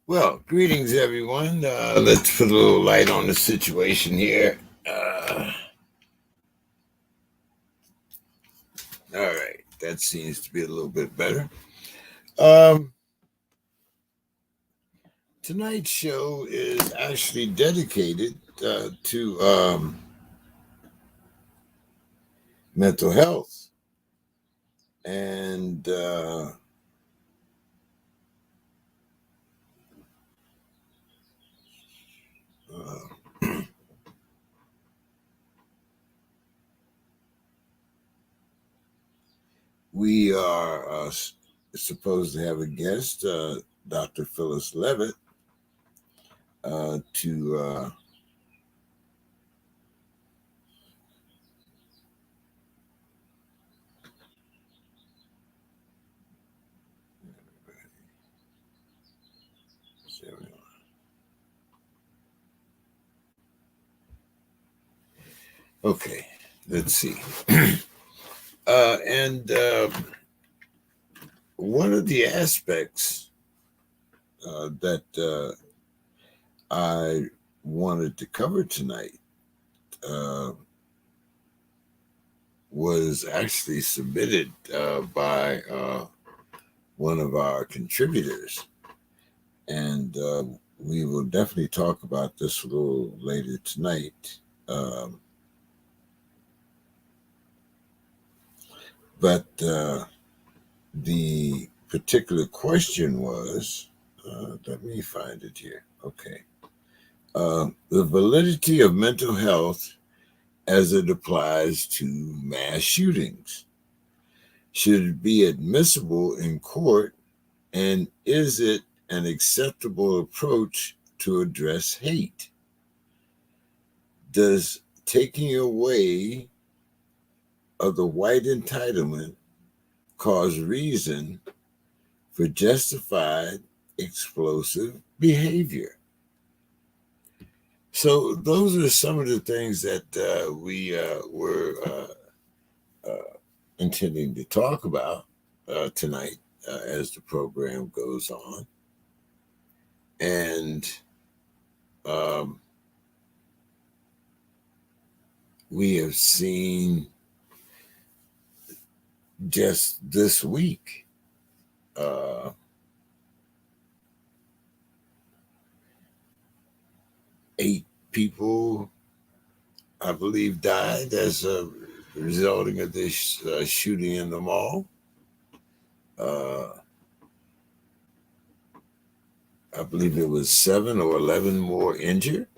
Well, greetings, everyone. Let's put a little light on the situation here. All right, that seems to be a little bit better. Um, Tonight's show is actually dedicated to mental health. And uh, we are supposed to have a guest, Dr. Phyliss Leavitt, to okay, let's see. And one of the aspects that I wanted to cover tonight uh, was actually submitted by one of our contributors. And we will definitely talk about this a little later tonight. Um, but the particular question was let me find it here. Okay. The validity of mental health as it applies to mass shootings. Should it be admissible in court, and is it an acceptable approach to address hate? Does taking away of the white entitlement cause reason for justified explosive behavior? So those are some of the things that we were intending to talk about tonight as the program goes on. And um, we have seen just this week uh, 8 people, I believe, died as a resulting of this shooting in the mall. Uh, I believe there was 7 or 11 more injured.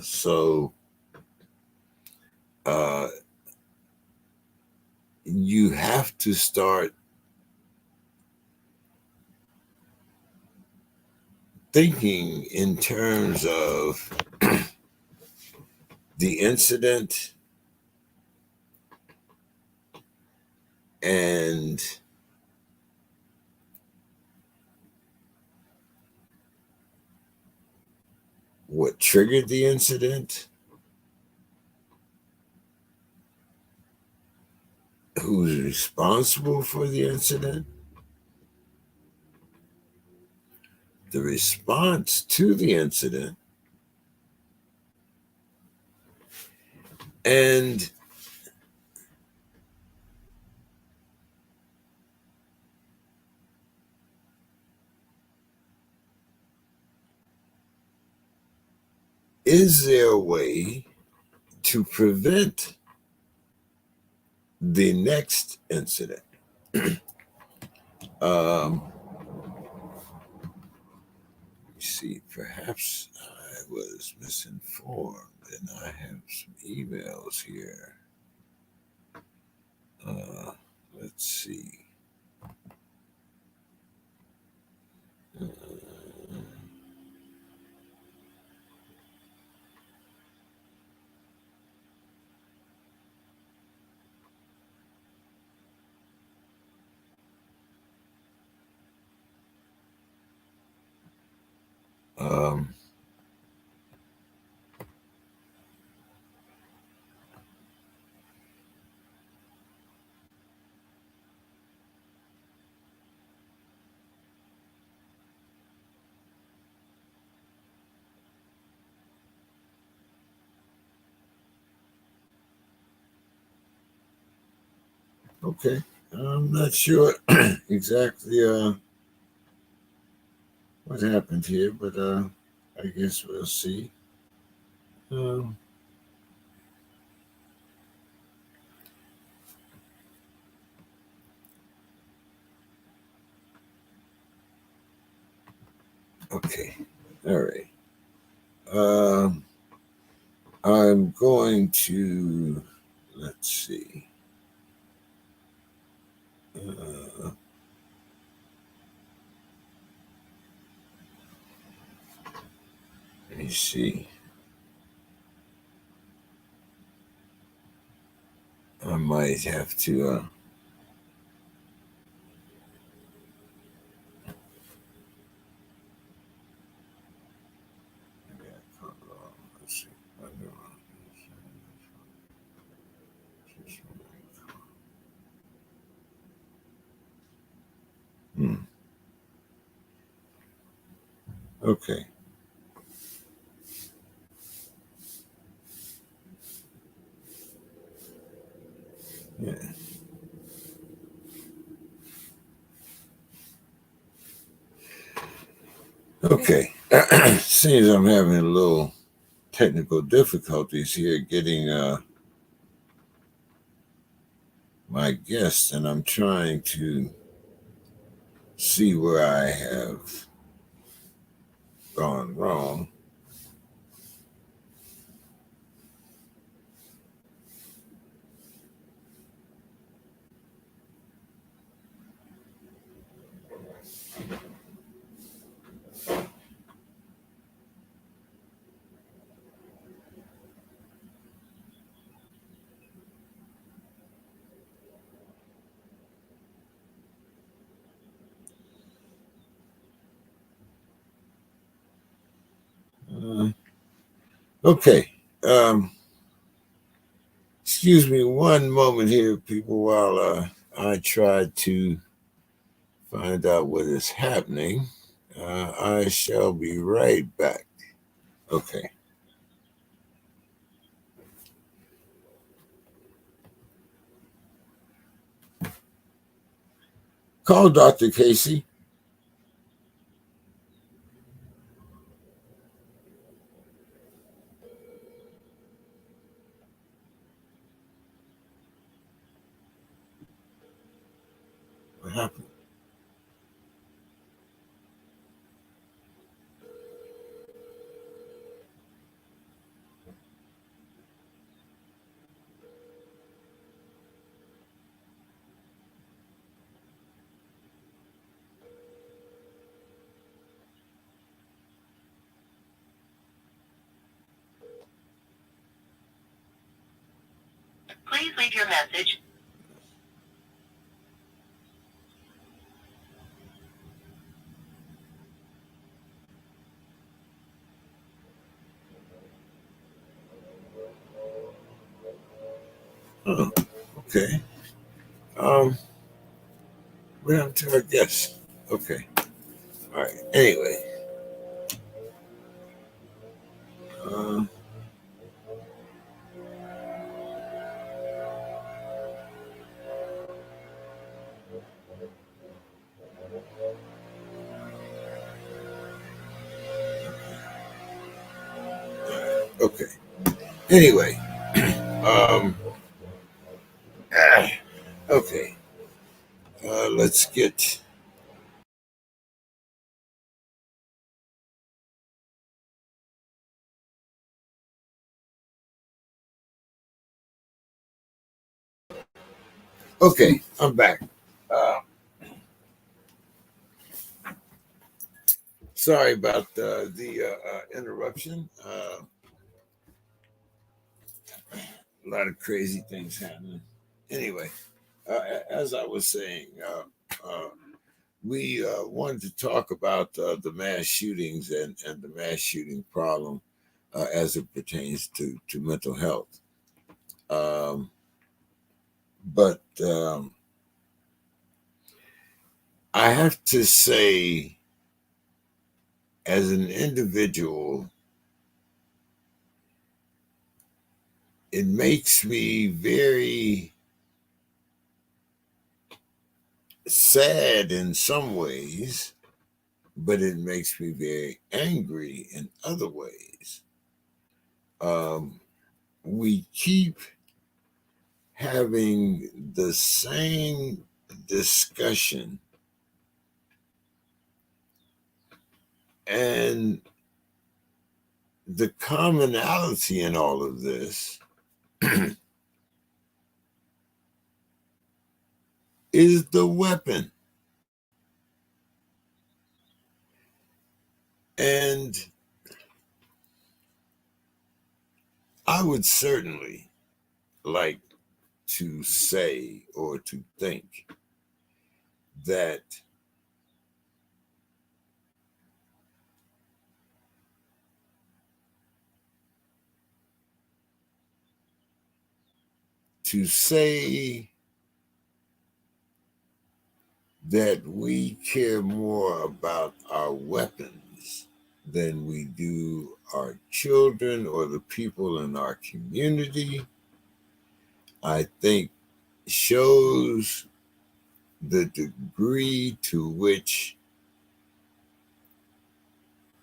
So uh, you have to start thinking in terms of the incident and what triggered the incident, who's responsible for the incident, the response to the incident, and is there a way to prevent the next incident? um, see, perhaps I was misinformed and I have some emails here. Uh, let's see. Uh, um, Okay. I'm not sure exactly what happened here, but I guess we'll see. Um, okay. All right. Um, I'm going to, let's see. Let me see. I might have to. Let's see. Hmm. Okay. Yeah. Okay. Seems I'm having a little technical difficulties here getting my guests, and I'm trying to see where I have gone wrong. Uh, okay. Excuse me one moment here, people, while I try to find out what is happening. I shall be right back. Okay. Call Dr. Casey. What happened? Please leave your message. Oh, okay. Um, we're down to our guest. Okay. All right. Anyway. Uh, okay. Anyway. Um, okay. Let's get. Okay. I'm back. Uh, sorry about the interruption. A lot of crazy things happening. Anyway, as I was saying, we wanted to talk about the mass shootings and the mass shooting problem as it pertains to mental health. Um, but I have to say, as an individual, it makes me very sad in some ways, but it makes me very angry in other ways. Um, we keep having the same discussion, and the commonality in all of this is the weapon. And I would certainly like to say or to think that to say that we care more about our weapons than we do our children or the people in our community, I think shows the degree to which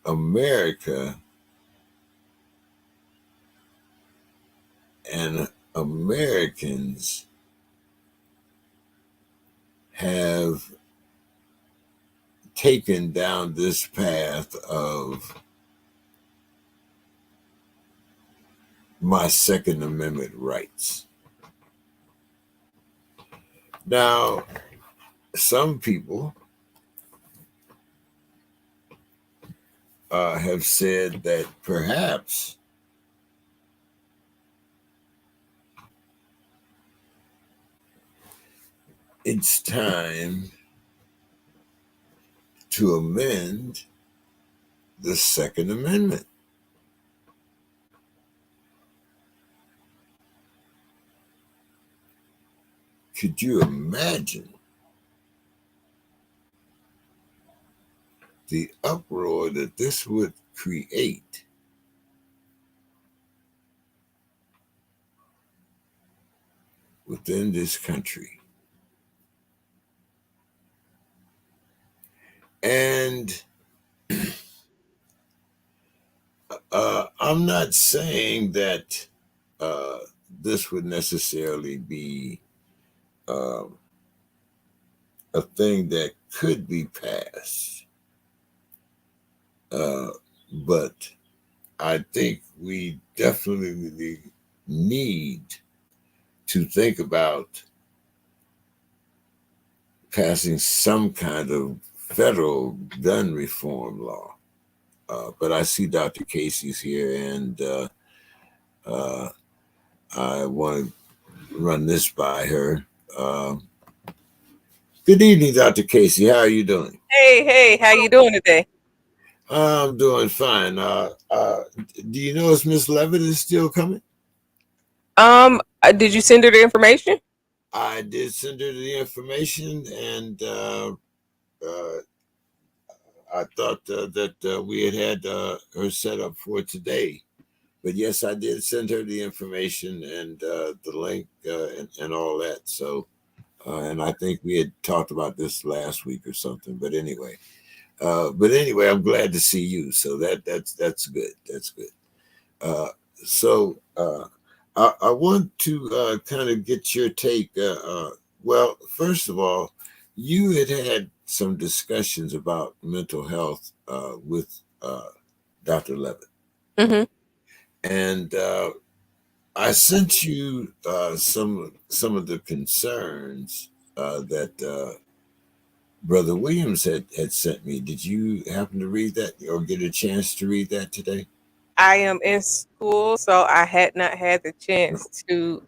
America and Americans have taken down this path of my Second Amendment rights. Now, some people have said that perhaps it's time to amend the Second Amendment. Could you imagine the uproar that this would create within this country? And I'm not saying that uh, this would necessarily be uh, a thing that could be passed, uh, but I think we definitely need to think about passing some kind of federal gun reform law. But I see Dr. Casey's here, and uh, I want to run this by her. Um, Good evening, Dr. Casey. How are you doing? Hey, how you doing today? I'm doing fine. Do you know if Miss Levitt is still coming? Did you send her the information? I did send her the information, and I thought that we had her set up for today. But yes, I did send her the information and the link and all that. So, and I think we had talked about this last week or something. But anyway, I'm glad to see you. So that's good. That's good. Uh, so I want to kind of get your take. Well, first of all, you had some discussions about mental health with Dr. Levitt, Mm-hmm. and I sent you some of the concerns that Brother Williams had sent me. Did you happen to read that or get a chance to read that today? I am in school, so I had not had the chance to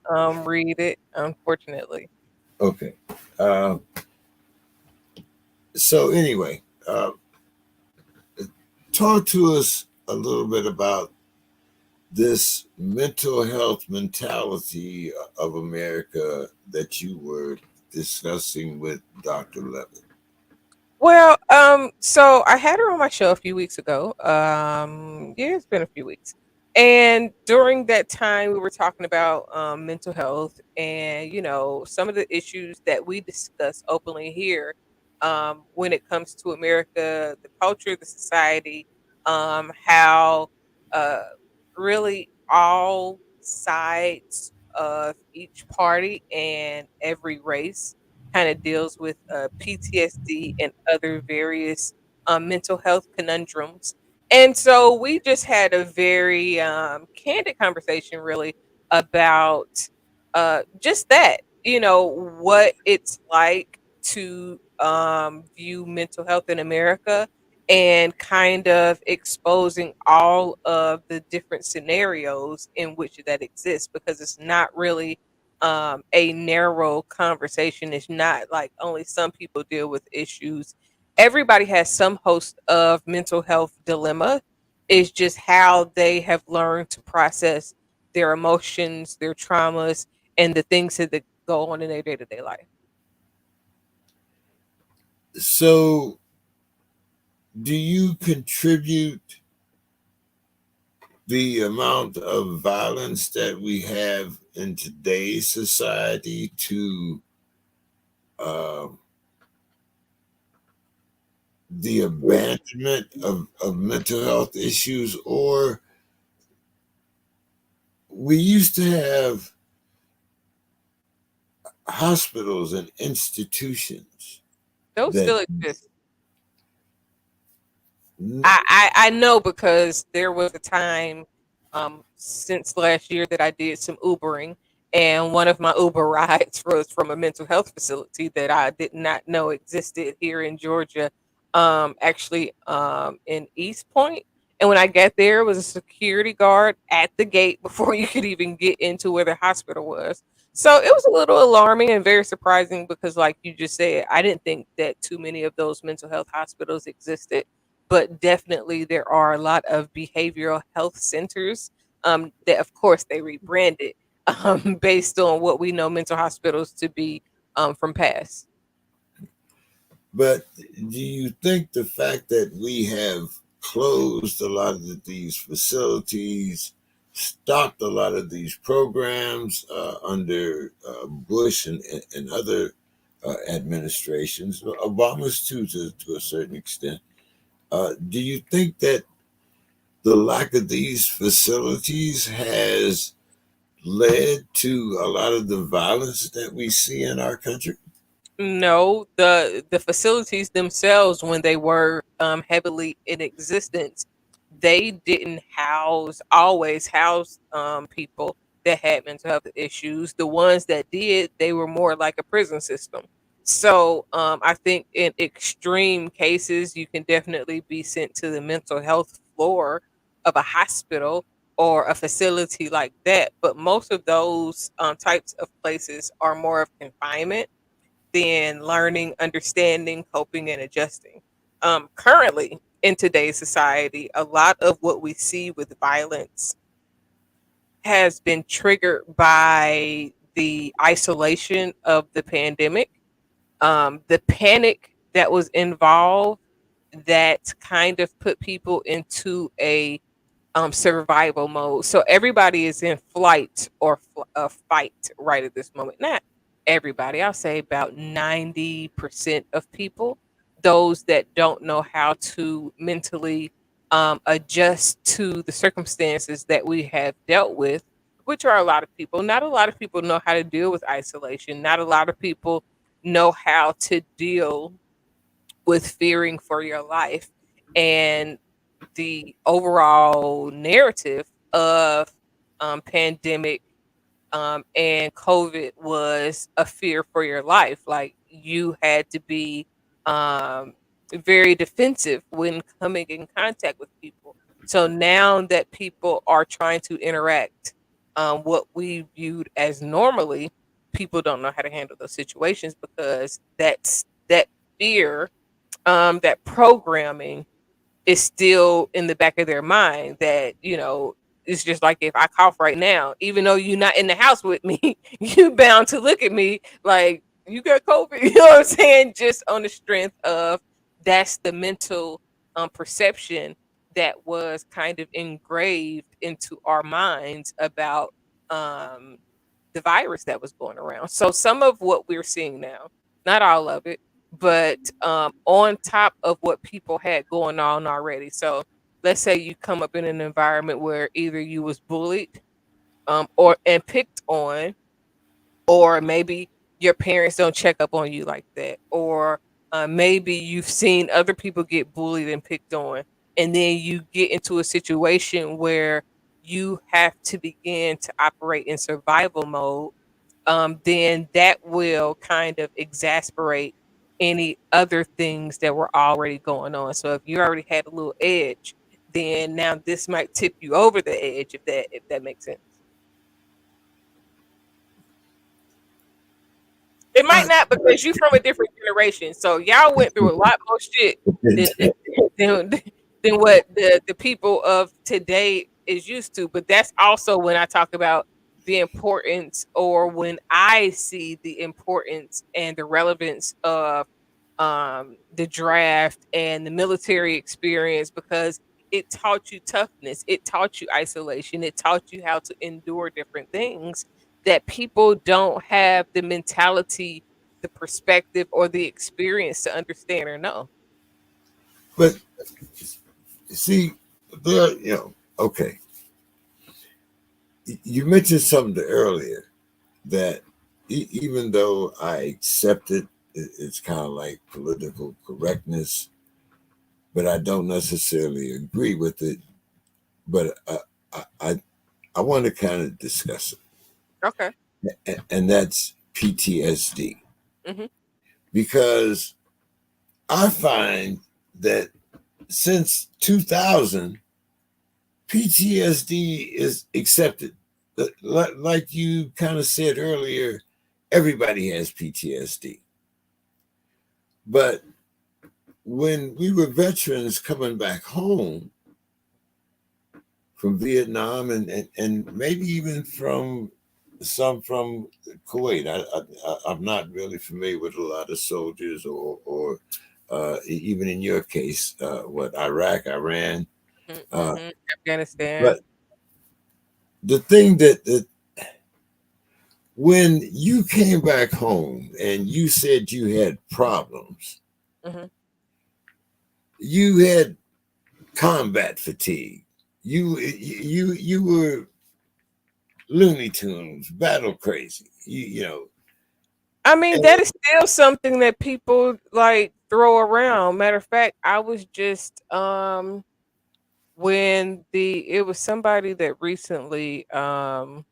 read it, unfortunately. Okay. Uh, so anyway, talk to us a little bit about this mental health mentality of America that you were discussing with Dr. Levitt. Well, so I had her on my show a few weeks ago. Yeah, it's been a few weeks. And during that time, we were talking about mental health and, some of the issues that we discuss openly here when it comes to America, the culture, the society, how uh, really all sides of each party and every race kind of deals with PTSD and other various mental health conundrums. And so we just had a very candid conversation, really, about just that, what it's like to view mental health in America and kind of exposing all of the different scenarios in which that exists because it's not really a narrow conversation. It's not like only some people deal with issues. Everybody has some host of mental health dilemma. It's just how they have learned to process their emotions, their traumas, and the things that go on in their day to day life. So, do you contribute the amount of violence that we have in today's society to uh, the abandonment of mental health issues? Or we used to have hospitals and institutions Those that still exist. I know because there was a time since last year that I did some Ubering, and one of my Uber rides was from a mental health facility that I did not know existed here in Georgia, actually in East Point. And when I got there, was a security guard at the gate before you could even get into where the hospital was. So it was a little alarming and very surprising because, like you just said, I didn't think that too many of those mental health hospitals existed, but definitely there are a lot of behavioral health centers that, of course, they rebranded based on what we know mental hospitals to be from past. But do you think the fact that we have closed a lot of these facilities, stopped a lot of these programs under Bush and other administrations, Obama's too, to a certain extent, do you think that the lack of these facilities has led to a lot of the violence that we see in our country? No, the facilities themselves, when they were heavily in existence, they didn't always house people that had mental health issues. The ones that did, they were more like a prison system. So I think in extreme cases, you can definitely be sent to the mental health floor of a hospital or a facility like that. But most of those types of places are more of confinement than learning, understanding, coping, and adjusting. Currently, in today's society, a lot of what we see with violence has been triggered by the isolation of the pandemic, the panic that was involved that kind of put people into a survival mode. So everybody is in flight or fight right at this moment. Not everybody. I'll say about 90% of people, those that don't know how to mentally adjust to the circumstances that we have dealt with, which are a lot of people. Not a lot of people know how to deal with isolation. Not a lot of people know how to deal with fearing for your life. And the overall narrative of pandemic and COVID was a fear for your life. Like you had to be um, very defensive when coming in contact with people. So now that people are trying to interact, what we viewed as normally, people don't know how to handle those situations because that fear, that programming is still in the back of their mind that, it's just like if I cough right now, even though you're not in the house with me, you bound to look at me like you got COVID. You know what I'm saying? Just on the strength of that's the mental perception that was kind of engraved into our minds about um, the virus that was going around. So some of what we're seeing now, not all of it, but on top of what people had going on already. So let's say you come up in an environment where either you was bullied or and picked on, or maybe your parents don't check up on you like that, or maybe you've seen other people get bullied and picked on, and then you get into a situation where you have to begin to operate in survival mode. Then that will kind of exasperate any other things that were already going on. So if you already had a little edge, then now this might tip you over the edge, if that makes sense. It might I, not, because you from a different generation, so y'all went through a lot more shit than than, than what the people of today is used to. But that's also when I talk about the importance, or when I see the importance and the relevance of the draft and the military experience, because it taught you toughness, it taught you isolation, it taught you how to endure different things that people don't have the mentality, the perspective, or the experience to understand or know. but see, there, okay. You mentioned something earlier that even though I accept it, it's kind of like political correctness, but I don't necessarily agree with it. But I, I, I want to kind of discuss Okay. it, and that's PTSD, Hmm. because I find that since 2000, PTSD is accepted. Like you kind of said earlier, everybody has PTSD. But when we were veterans coming back home from Vietnam, and maybe even from some from Kuwait, I'm not really familiar with a lot of soldiers, or even in your case, what, Iraq, Iran. Uh, Hmm. Afghanistan. but the thing that when you came back home and you said you had problems, Hmm. you had combat fatigue. You were Looney Tunes, battle crazy. I mean, And, that is still something that people like throw around. Matter of fact, I was just when the it was somebody that recently had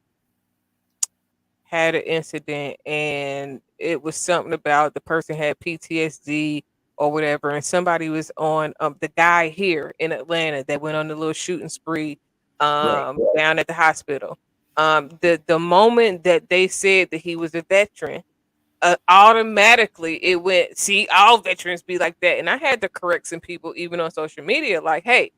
an incident, and it was something about the person had PTSD or whatever, and somebody was on the guy here in Atlanta that went on the little shooting spree right. down at the hospital. The moment that they said that he was a veteran, automatically it went, see, all veterans be like that. And I had to correct some people even on social media, like, hey,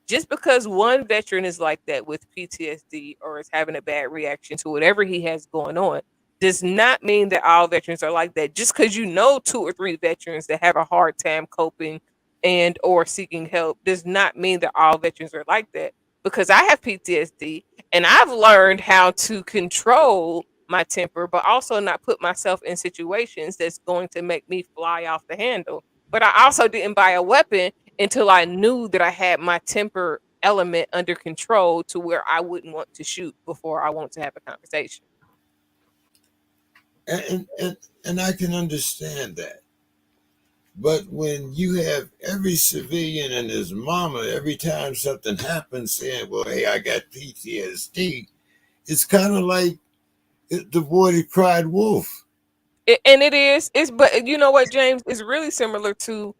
just because one veteran is like that with PTSD or is having a bad reaction to whatever he has going on does not mean that all veterans are like that. Just because you know two or three veterans that have a hard time coping and or seeking help does not mean that all veterans are like that. Because I have PTSD and I've learned how to control my temper, but also not put myself in situations that's going to make me fly off the handle. But I also didn't buy a weapon until I knew that I had my temper element under control to where I wouldn't want to shoot before I want to have a conversation. And I can understand that. But when you have every civilian and his mama, every time something happens, saying, "Well, hey, I got PTSD," it's kind of like the boy that cried wolf. And it is. It's, but you know what, James? It's really similar to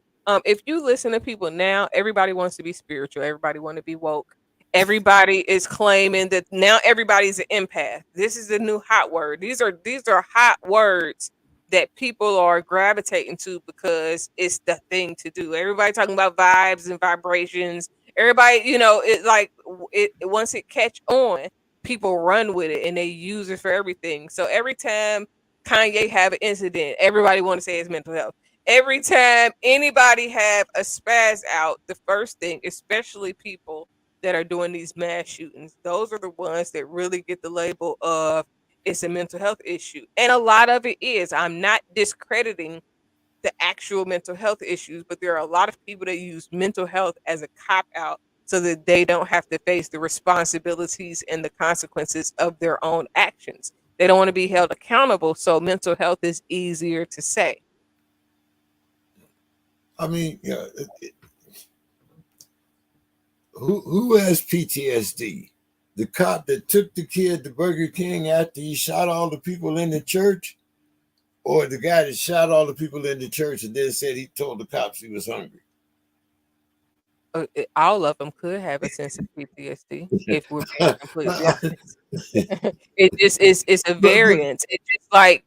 if you listen to people now, everybody wants to be spiritual, everybody want to be woke. Everybody is claiming that now everybody's an empath. This is the new hot word. These are hot words that people are gravitating to because it's the thing to do. Everybody talking about vibes and vibrations. Everybody, it like it once it catch on, people run with it and they use it for everything. So every time Kanye have an incident, everybody want to say it's mental health. Every time anybody have a spaz out, the first thing, especially people that are doing these mass shootings, those are the ones that really get the label of it's a mental health issue. And a lot of it is. I'm not discrediting the actual mental health issues, but there are a lot of people that use mental health as a cop out so that they don't have to face the responsibilities and the consequences of their own actions. They don't want to be held accountable, so mental health is easier to say. I mean, yeah, who has PTSD? The cop that took the kid to Burger King after he shot all the people in the church, or the guy that shot all the people in the church and then said he told the cops he was hungry? All of them could have a sense of PTSD if we're being completely honest. It just is it's a but but variance. It's just like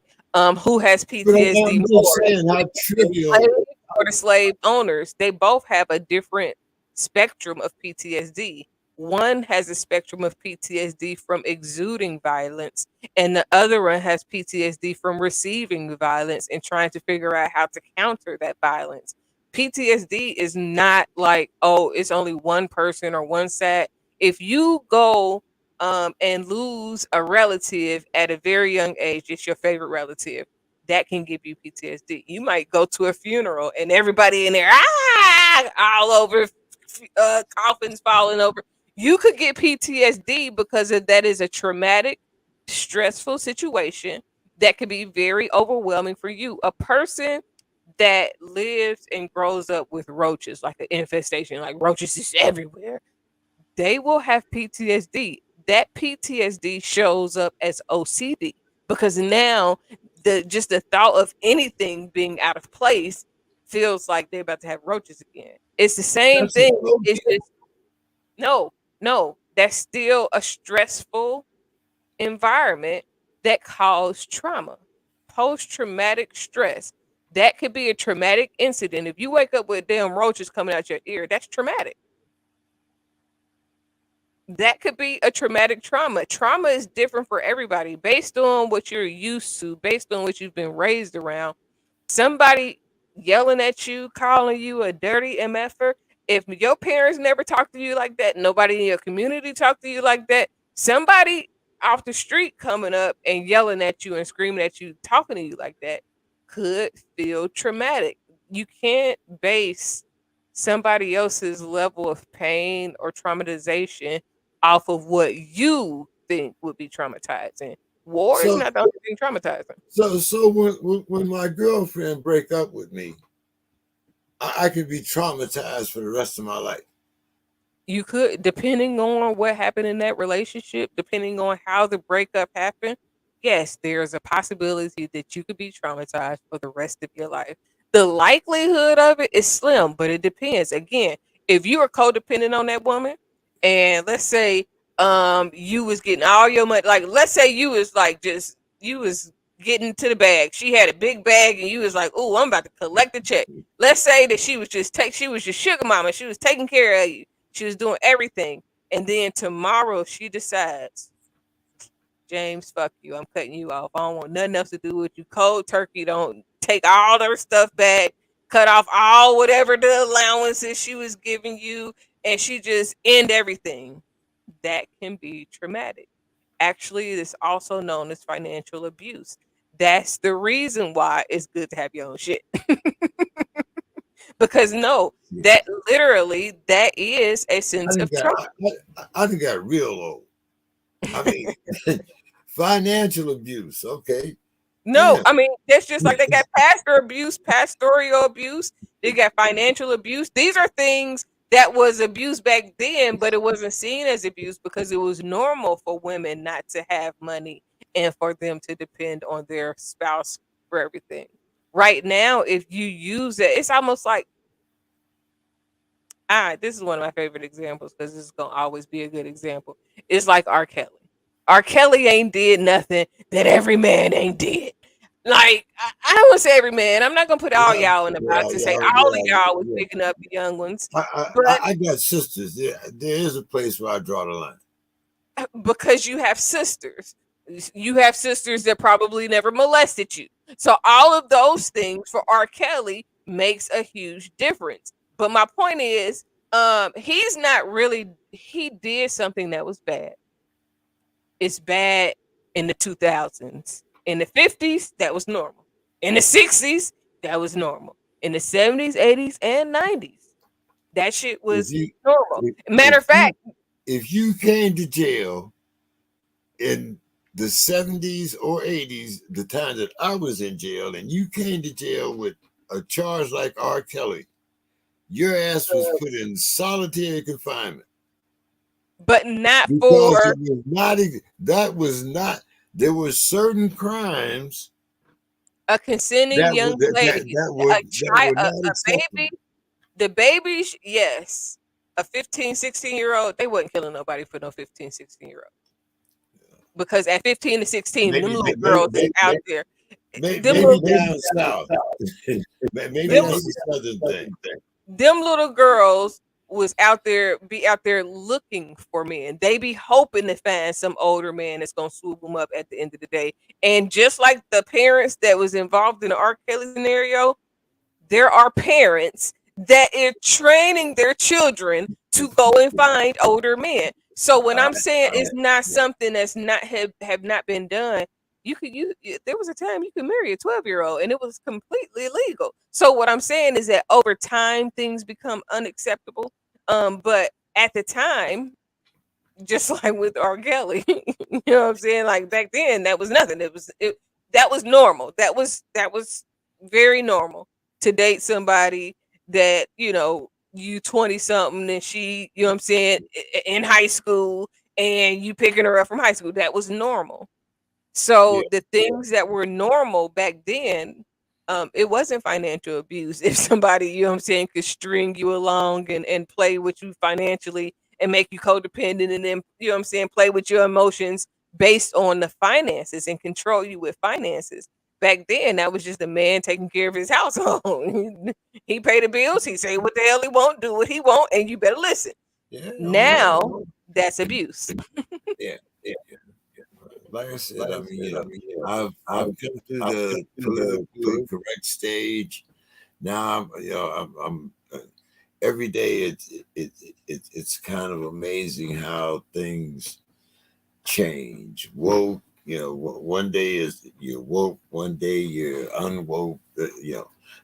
who has but PTSD I'm just more, saying how the trivial. slave or the slave owners. They both have a different spectrum of PTSD. One has a spectrum of PTSD from exuding violence, and the other one has PTSD from receiving violence and trying to figure out how to counter that violence. PTSD is not like, oh, it's only one person or one side. If you go and lose a relative at a very young age, it's your favorite relative, that can give you PTSD. You might go to a funeral and everybody in there, all over, coffins falling over. You could get PTSD because of that is a traumatic, stressful situation that could be very overwhelming for you. A person that lives and grows up with roaches, like an infestation, like roaches is everywhere, they will have PTSD. That PTSD shows up as OCD because now the thought of anything being out of place feels like they're about to have roaches again. It's the same That's a thing. It's phobia. just no, no, that's still a stressful environment that caused trauma. Post traumatic stress. That could be a traumatic incident. If you wake up with damn roaches coming out your ear, that's traumatic. That could be a traumatic trauma. Trauma is different for everybody based on what you're used to, based on what you've been raised around. Somebody yelling at you, calling you a dirty MFer. If your parents never talked to you like that, nobody in your community talked to you like that, somebody off the street coming up and yelling at you and screaming at you, talking to you like that could feel traumatic. You can't base somebody else's level of pain or traumatization off of what you think would be traumatizing. War is So not the only thing traumatizing. so when my girlfriend break up with me, I could be traumatized for the rest of my life. You could, depending on what happened in that relationship, depending on how the breakup happened, yes, there's a possibility that you could be traumatized for the rest of your life. The likelihood of it is slim, but it depends. Again, if you are codependent on that woman, and let's say you was getting all your money, like let's say you was like just you was getting to the bag. She had a big bag and you was like, "Oh, I'm about to collect the check." Let's say that she was just sugar mama. She was taking care of you, she was doing everything. And then tomorrow she decides, James, fuck you. I'm cutting you off. I don't want nothing else to do with you. Cold turkey. Don't take all their stuff back. Cut off all whatever the allowances she was giving you. And she just end everything. That can be traumatic. Actually, it's also known as financial abuse. That's the reason why it's good to have your own shit. Because no, Yeah. that literally that is a I sense done of trauma. I done got real old. I mean, financial abuse. Okay, No, damn. I mean, that's just like they got pastor abuse, pastoral abuse, they got financial abuse. These are things that was abuse back then, but it wasn't seen as abuse because it was normal for women not to have money and for them to depend on their spouse for everything. Right now, if you use it, it's almost like, all right, this is one of my favorite examples because this is gonna always be a good example. It's like R. Kelly. R. Kelly ain't did nothing that every man ain't did. Like I don't want to say every man. I'm not gonna put all Yeah, y'all in the yeah, box and say yeah, all of yeah, y'all was yeah. picking up the young ones, I, but I got sisters. There is a place where I draw the line. because you have sisters that probably never molested you. So all of those things for R. Kelly makes a huge difference. But my point is, he's not really, he did something that was bad. It's bad in the 2000s. In the 50s, that was normal. In the 60s, that was normal. In the 70s, 80s, and 90s, that shit If was you normal. Matter of if you fact, if you came to jail in the 70s or 80s, the time that I was in jail, and you came to jail with a charge like R. Kelly, your ass was put in solitary confinement but not because for it was not that was not there were certain crimes a consenting that would young lady, a that child, were not a baby. acceptable. The babies, yes. A 15, 16-year old, they wasn't killing nobody for no 15, 16-year old. Because at 15 to 16, them Maybe little girls is out there. Them maybe little, down south. Maybe them, that's a southern thing. them little girls was out there, be out there looking for men. They be hoping to find some older man that's gonna swoop them up at the end of the day. And just like the parents that was involved in the R. Kelly scenario, there are parents that are training their children to go and find older men. So when Uh, I'm saying uh, it's not something that's not have not been done, there was a time you could marry a 12-year-old and it was completely legal. So what I'm saying is that over time things become unacceptable. But at the time, just like with R. Kelly, you know what I'm saying? Like back then, that was nothing. That was normal. That was very normal to date somebody that you 20 something and she, you know what I'm saying, in high school, and you picking her up from high school. That was normal. So yeah, the things that were normal back then, it wasn't financial abuse. If somebody, you know what I'm saying, could string you along and play with you financially and make you codependent and then, you know what I'm saying, play with your emotions based on the finances and control you with finances. Back then, that was just a man taking care of his household. He paid the bills. He say what the hell he won't, do what he won't, and you better listen. yeah. Oh no, Now, that's abuse. yeah, yeah. Like I said, I mean, I've come through the politically correct stage. Now, every day it's kind of amazing how things change. Woke, one day is you're woke, one day you're unwoke.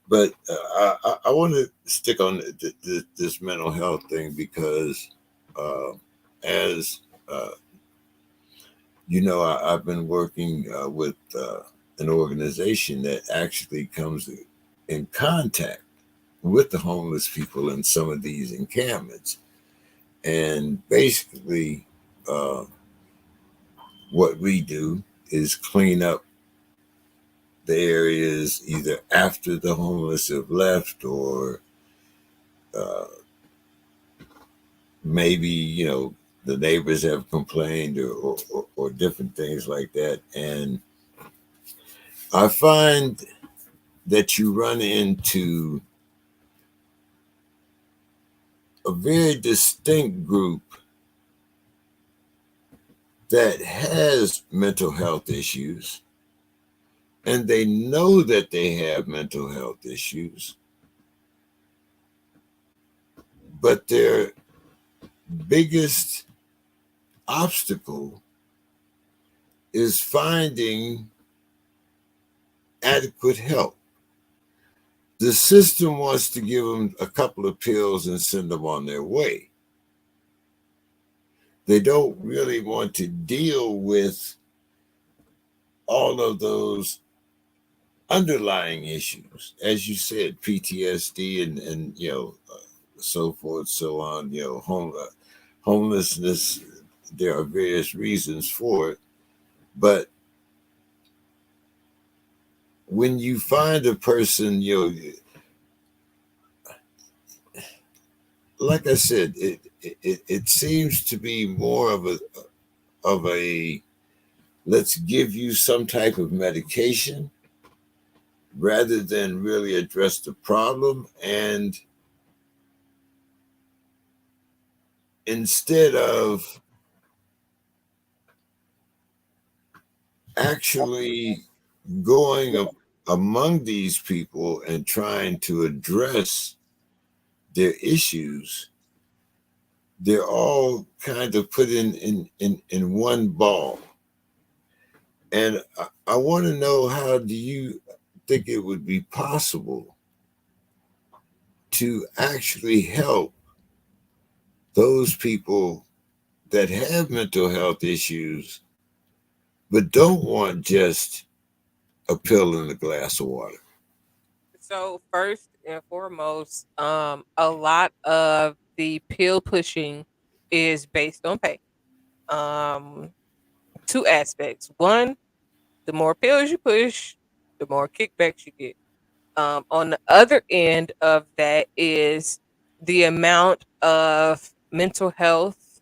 But I want to stick on this mental health thing because uh, as I've been working with an organization that actually comes in contact with the homeless people in some of these encampments. And basically, uh, what we do is clean up the areas either after the homeless have left or uh, maybe, the neighbors have complained or different things like that. And I find that you run into a very distinct group that has mental health issues and they know that they have mental health issues, but their biggest obstacle is finding adequate help. The system wants to give them a couple of pills and send them on their way. They don't really want to deal with all of those underlying issues, as you said, PTSD and so forth, so on. Homelessness. There are various reasons for it, but when you find a person, like I said, it seems to be more of a let's give you some type of medication rather than really address the problem. And instead of actually going among these people and trying to address their issues, they're all kind of put in one ball. And I want to know, how do you think it would be possible to actually help those people that have mental health issues but don't want just a pill and a glass of water? So first and foremost, a lot of the pill pushing is based on pay. Um, Two aspects. One, the more pills you push, the more kickbacks you get. On the other end of that is the amount of mental health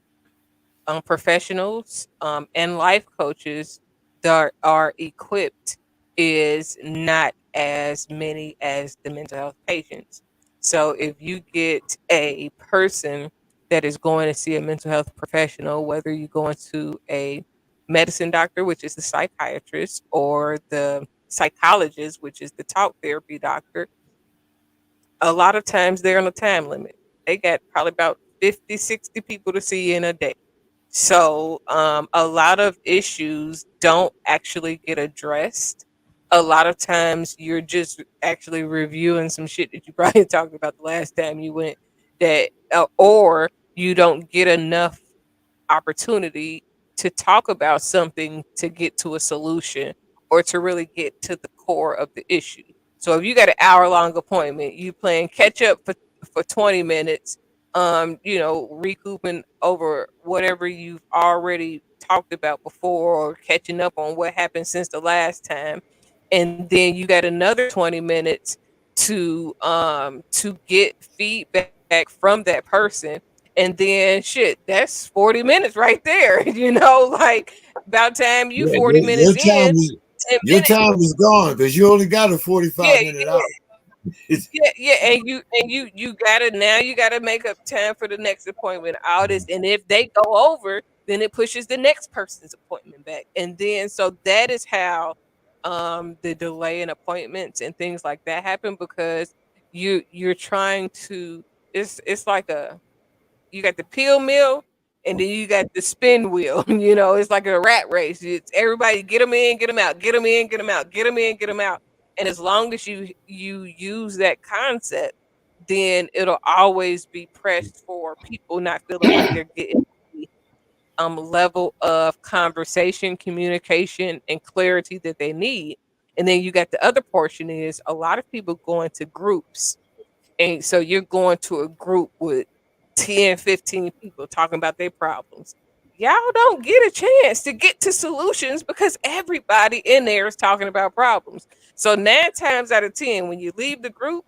professionals and life coaches that are equipped is not as many as the mental health patients. So if you get a person that is going to see a mental health professional, whether you're going to a medicine doctor, which is the psychiatrist, or the psychologist, which is the talk therapy doctor, a lot of times they're on a time limit. They got probably about 50, 60 people to see in a day. So a lot of issues don't actually get addressed. A lot of times you're just actually reviewing some shit that you probably talked about the last time you went, that or you don't get enough opportunity to talk about something to get to a solution or to really get to the core of the issue. So if you got an hour long appointment, you playing catch up for 20 minutes, recouping over whatever you've already talked about before or catching up on what happened since the last time. And then you got another 20 minutes to get feedback from that person, and then shit, that's 40 minutes right there. Like about time you Yeah, 40 minutes in, 10 your minutes. time is gone because you only got a Yeah, 45-minute hour. yeah, and you gotta, now you gotta make up time for the next appointment, all this, and if they go over, then it pushes the next person's appointment back, and then so that is how the delay in appointments and things like that happen, because you're trying to, it's like a, you got the pill mill, and then you got the spin wheel. It's like a rat race. It's everybody get them in, get them out, get them in, get them out, get them in, get them out. And as long as you use that concept, then it'll always be pressed for people not feeling like they're getting the level of conversation, communication, and clarity that they need. And then you got the other portion is a lot of people go into groups, and so you're going to a group with 10, 15 people talking about their problems. Y'all don't get a chance to get to solutions because everybody in there is talking about problems. So 9 times out of 10, when you leave the group,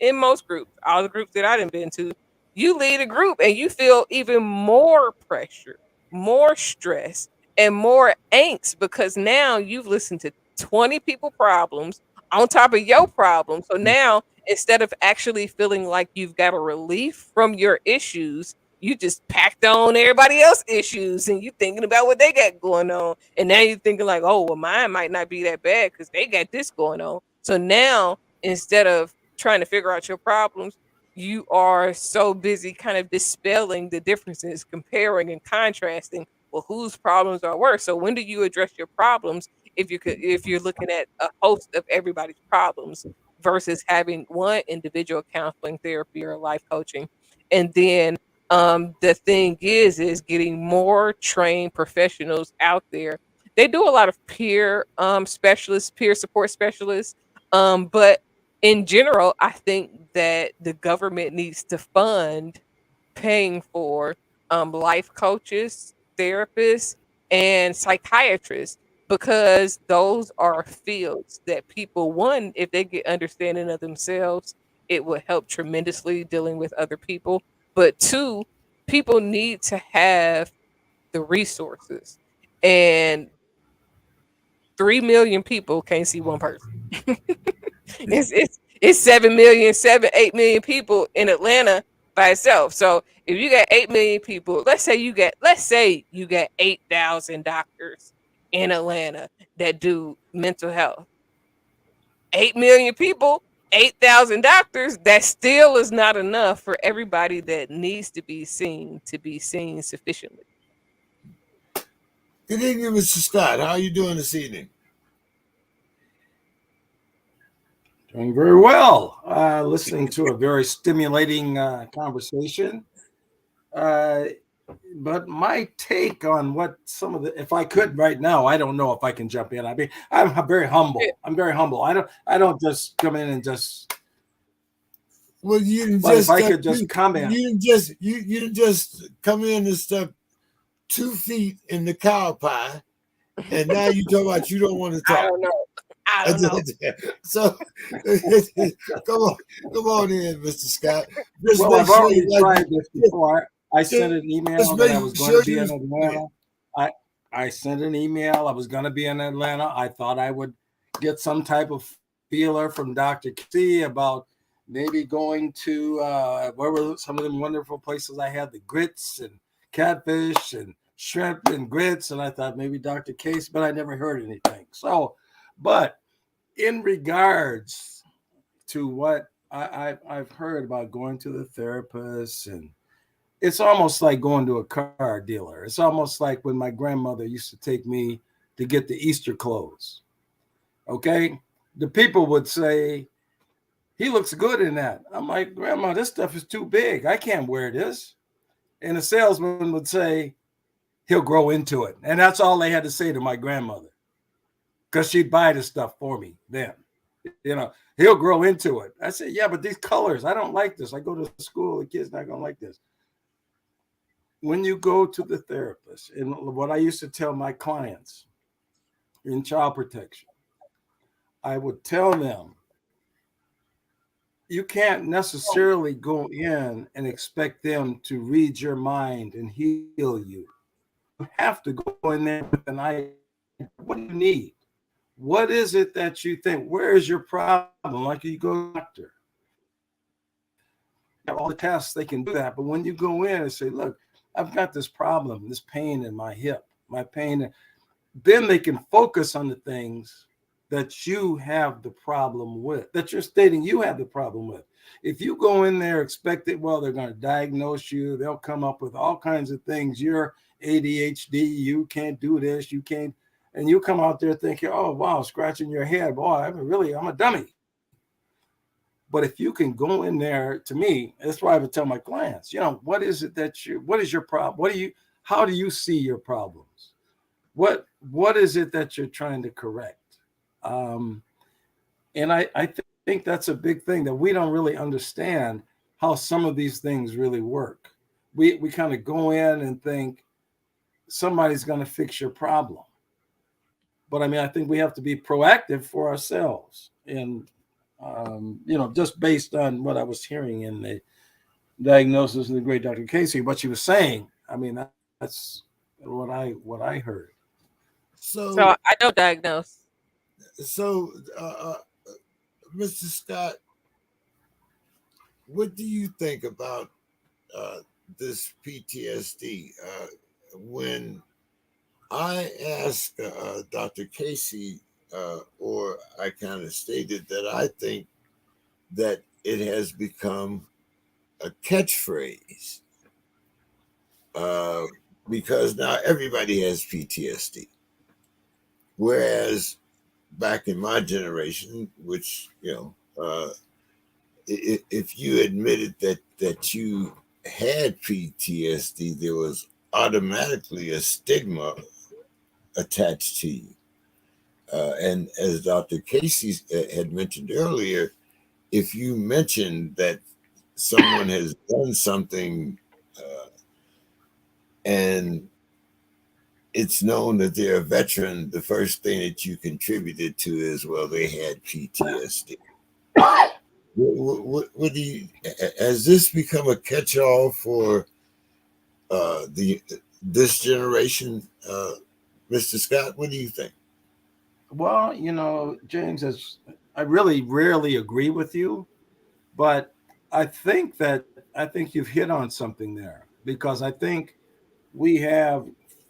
in most groups, all the groups that I done been to, you lead a group and you feel even more pressure, more stress, and more angst because now you've listened to 20 people problems on top of your problem. So now instead of actually feeling like you've got a relief from your issues, you just packed on everybody else's issues and you thinking about what they got going on. And now you're thinking like, oh, well, mine might not be that bad because they got this going on. So now instead of trying to figure out your problems, you are so busy kind of dispelling the differences, comparing and contrasting. Well, whose problems are worse? So when do you address your problems if you're looking at a host of everybody's problems versus having one individual counseling therapy or life coaching? And then the thing is getting more trained professionals out there. They do a lot of peer specialists, peer support specialists, but in general, I think that the government needs to fund paying for life coaches, therapists, and psychiatrists, because those are fields that people, one, if they get understanding of themselves, it will help tremendously dealing with other people. But two, people need to have the resources. And 3 million people can't see one person. It's 7 million, 8 million people in Atlanta by itself. So if you got 8 million people, let's say you got 8,000 doctors in Atlanta that do mental health. 8 million people, 8,000 doctors, that still is not enough for everybody that needs to be seen sufficiently. Good evening, Mr. Scott. How are you doing this evening? Doing very well. Listening to a very stimulating conversation. Uh, but my take on what some of the, if I could right now, I don't know if I can jump in. I mean, I'm very Yeah. humble. I'm very humble. I don't just come in and just. Well, you didn't But if just I could just comment, you didn't just come in and step 2 feet in the cow pie, and now you talk about you don't want to I talk. don't know. I don't know. So come on in, Mr. Scott. Just well, make I've sure already tried this before. I sent just, an just email that I make was going to sure be you in Atlanta. I I sent an email. I was going to be in Atlanta. I thought I would get some type of feeler from Dr. Casey about maybe going to where were some of the wonderful places I had the grits and catfish and shrimp and grits, and I thought maybe Dr. Casey, but I never heard anything. So, but in regards to what I've heard about going to the therapist, and it's almost like going to a car dealer. It's almost like when my grandmother used to take me to get the Easter clothes. Okay, the people would say he looks good in that. I'm like, Grandma, this stuff is too big. I can't wear this. And the salesman would say he'll grow into it, and that's all they had to say to my grandmother because she'd buy the stuff for me then. He'll grow into it. I said, yeah, but these colors, I don't like this. I go to school, the kid's not gonna like this. When you go to the therapist, and what I used to tell my clients in child protection, I would tell them, you can't necessarily go in and expect them to read your mind and heal you. You have to go in there with an idea. What do you need? What is it that you think? Where is your problem? Like you go to the doctor. They have all the tests, they can do that. But when you go in and say, look, I've got this problem, this pain in my hip, my pain, then they can focus on the things that you have the problem with, that you're stating you have the problem with. If you go in there expecting, well, they're going to diagnose you, they'll come up with all kinds of things. You're ADHD, you can't do this, you can't, and you come out there thinking, oh, wow, scratching your head, boy, I'm a dummy. But if you can go in there, to me, that's why I would tell my clients, what is your problem? How do you see your problems? What is it that you're trying to correct? Um, and I think that's a big thing that we don't really understand how some of these things really work. We kind of go in and think somebody's going to fix your problem, but I mean, I think we have to be proactive for ourselves, and just based on what I was hearing in the diagnosis of the great Dr. Casey, what she was saying. I mean, that's what I heard. So so I don't diagnose. so Mr. Scott, what do you think about uh, this PTSD? When I asked Dr. Casey, or I kind of stated that I think that it has become a catchphrase, uh, because now everybody has PTSD. Whereas back in my generation, which, if you admitted that you had PTSD, there was automatically a stigma attached to you. And as Dr. Casey had mentioned earlier, if you mention that someone has done something, and it's known that they're a veteran, the first thing that you contributed to is, well, they had PTSD. What do you, has this become a catch-all for the this generation, Mr. Scott? What do you think? Well, James, I really rarely agree with you, but I think you've hit on something there because I think we have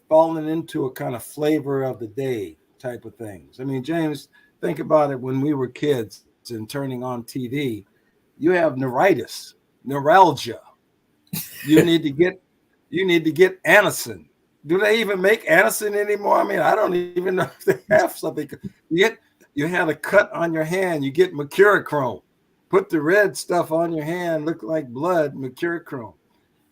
fallen into a kind of flavor of the day type of things. I mean, James, think about it, when we were kids and turning on TV, you have neuritis, neuralgia. You need to get Anacin. Do they even make Anacin anymore? I mean, I don't even know if they have something. You had a cut on your hand, you get mercurochrome. Put the red stuff on your hand, look like blood, mercurochrome.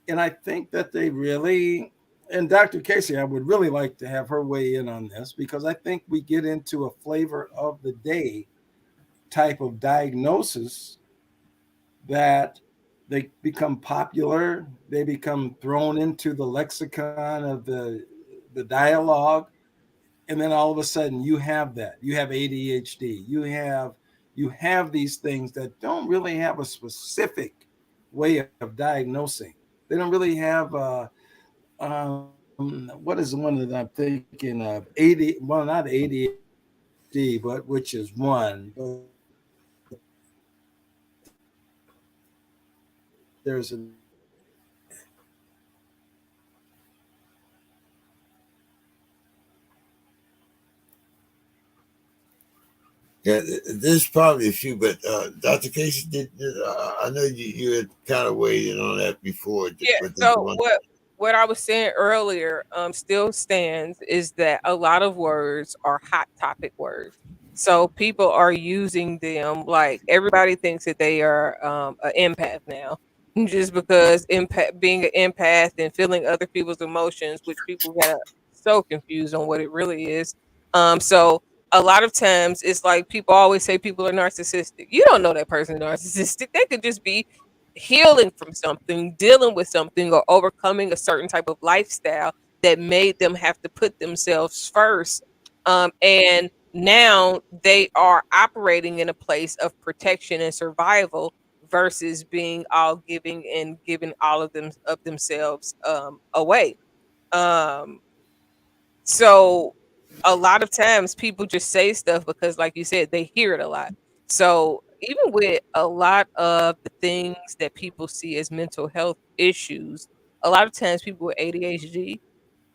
And I think that they really, and Dr. Casey, I would really like to have her weigh in on this, because I think we get into a flavor of the day type of diagnosis that they become popular, they become thrown into the lexicon of the dialogue, and then all of a sudden you have that. You have ADHD. You have these things that don't really have a specific way of diagnosing. They don't really have what is the one that I'm thinking of? 80, well, not ADHD, but which is one, but there's another one. Yeah, there's probably a few, but Dr. Casey, I know you had kind of weighed in on that before. Yeah. But did you So want? what I was saying earlier still stands, is that a lot of words are hot topic words. So people are using them, like everybody thinks that they are an empath now, just because being an empath and feeling other people's emotions, which people got so confused on what it really is. So a lot of times it's like people always say people are narcissistic. You don't know that person narcissistic. They could just be healing from something, dealing with something, or overcoming a certain type of lifestyle that made them have to put themselves first. And now they are operating in a place of protection and survival versus being all giving and giving all of them of themselves away. Um, so a lot of times people just say stuff because, like you said, they hear it a lot. So even with a lot of the things that people see as mental health issues, a lot of times people with ADHD,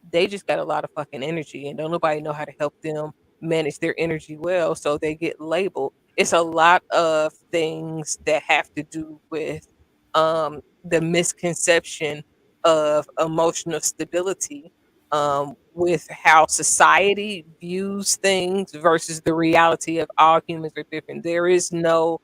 they just got a lot of fucking energy and don't nobody know how to help them manage their energy well, so they get labeled. It's a lot of things that have to do with the misconception of emotional stability, with how society views things versus the reality of all humans are different. There is no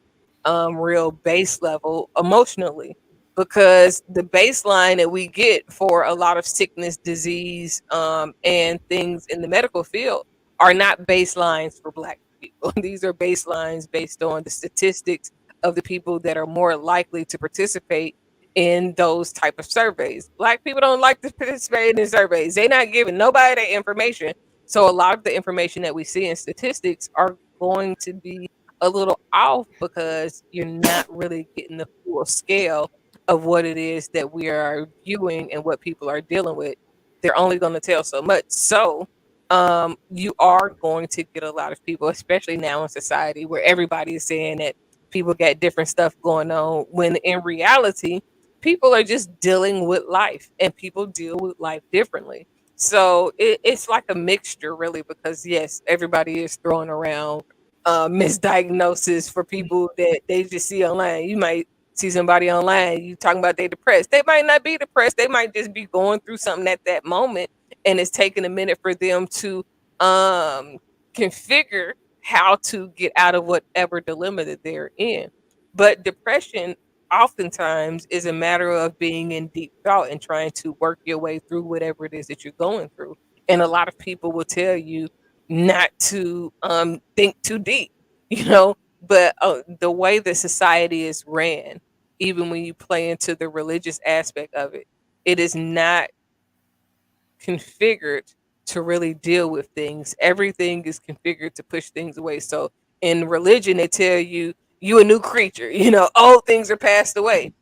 real base level emotionally, because the baseline that we get for a lot of sickness, disease, and things in the medical field are not baselines for Black people. These are baselines based on the statistics of the people that are more likely to participate in those type of surveys. Black people don't like to participate in the surveys. They're not giving nobody that information. So a lot of the information that we see in statistics are going to be a little off, because you're not really getting the full scale of what it is that we are viewing and what people are dealing with. They're only going to tell so much. So you are going to get a lot of people, especially now in society, where everybody is saying that people got different stuff going on, when in reality, people are just dealing with life, and people deal with life differently. So it's like a mixture, really, because yes, everybody is throwing around misdiagnosis for people that they just see online. You might see somebody online, you talking about they depressed. They might not be depressed. They might just be going through something at that moment, and it's taking a minute for them to um configure how to get out of whatever dilemma that they're in. But depression oftentimes is a matter of being in deep thought and trying to work your way through whatever it is that you're going through. And a lot of people will tell you not to think too deep, you know. But the way that society is ran, even when you play into the religious aspect of it, it is not configured to really deal with things. Everything is configured to push things away. So in religion, they tell you, you a new creature, you know, old things are passed away.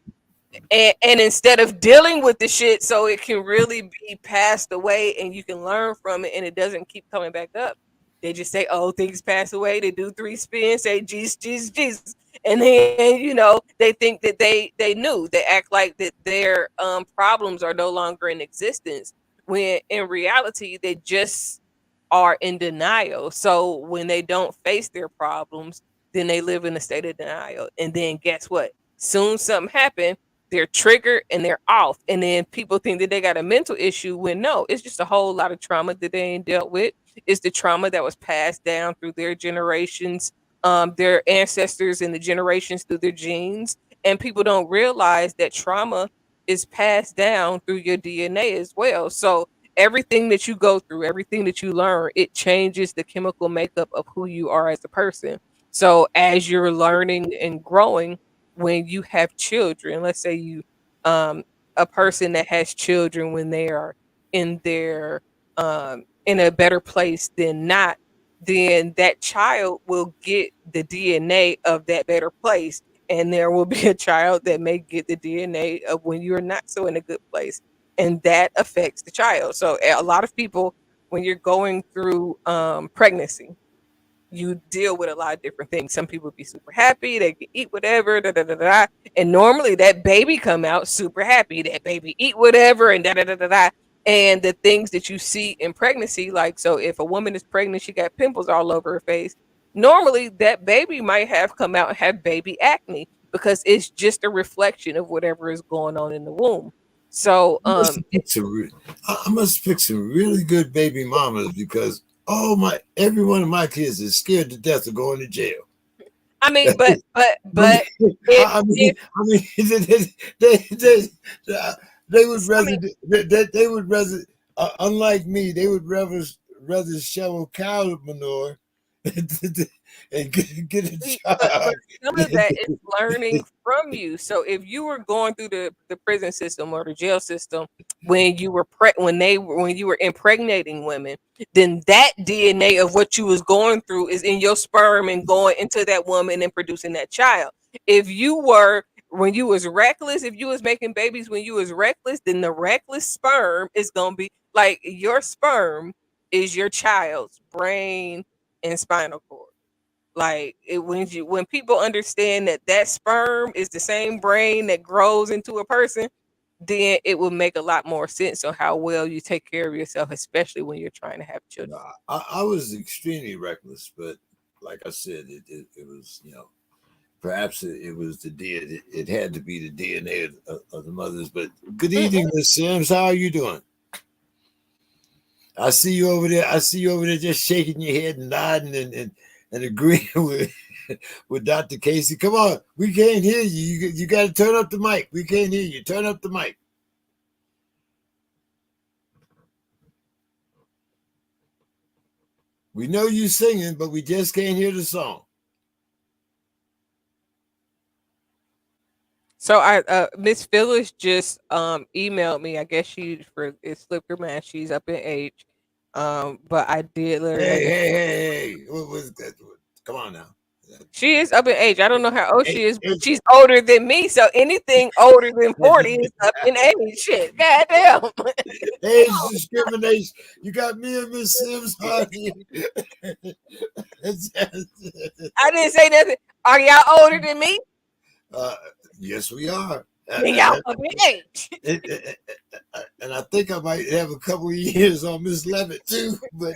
And instead of dealing with the shit so it can really be passed away and you can learn from it and it doesn't keep coming back up, they just say, oh, things pass away. They do 3 spins, say Jesus, Jesus, Jesus. And then, you know, they think that they knew. They act like that their problems are no longer in existence, when in reality they just are in denial. So when they don't face their problems, then they live in a state of denial. And then guess what? Soon something happened, they're triggered and they're off. And then people think that they got a mental issue when no, it's just a whole lot of trauma that they ain't dealt with. It's the trauma that was passed down through their generations, their ancestors and the generations through their genes. And people don't realize that trauma is passed down through your DNA as well. So everything that you go through, everything that you learn, it changes the chemical makeup of who you are as a person. So as you're learning and growing, when you have children, let's say you a person that has children when they are in their in a better place than not, then that child will get the DNA of that better place. And there will be a child that may get the DNA of when you're not so in a good place. And that affects the child. So a lot of people, when you're going through pregnancy, you deal with a lot of different things. Some people be super happy, they can eat whatever, da da da da. And normally that baby come out super happy. That baby eat whatever and da da da da da. And the things that you see in pregnancy, like so if a woman is pregnant, she got pimples all over her face. Normally that baby might have come out and have baby acne because it's just a reflection of whatever is going on in the womb. So I must pick some really good baby mamas because every one of my kids is scared to death of going to jail. I mean, but they would rather unlike me, they would rather shovel cow manure and get a job. But some of that is learning from you. So if you were going through the prison system or the jail system when you were when you were impregnating women, then that DNA of what you was going through is in your sperm and going into that woman and producing that child. If you were when you was reckless, if you was making babies when you was reckless, then the reckless sperm is gonna be like your sperm is your child's brain and spinal cord. Like when people understand that that sperm is the same brain that grows into a person, then it will make a lot more sense on how well you take care of yourself, especially when you're trying to have children. I was extremely reckless, but like I said, it was perhaps it was the DNA. It had to be the DNA of the mothers. But good evening, Miss Sims. How are you doing? I see you over there. Just shaking your head and nodding and agreeing with Dr. Casey. Come on, we can't hear you. You got to turn up the mic. We can't hear you. Turn up the mic. We know you singing, but we just can't hear the song. So Miss Phyllis just emailed me. I guess it slipped her mind. She's up in age. But I did let her know. Hey. What was that? Come on now. She is up in age. I don't know how old she is, but she's older than me. So anything older than 40 is up in age. Shit. Goddamn. Age discrimination. You got me and Miss Sims on here. I didn't say nothing. Are y'all older than me? Yes, we are. Then y'all up in age. And I think I might have a couple of years on Miss Leavitt too. But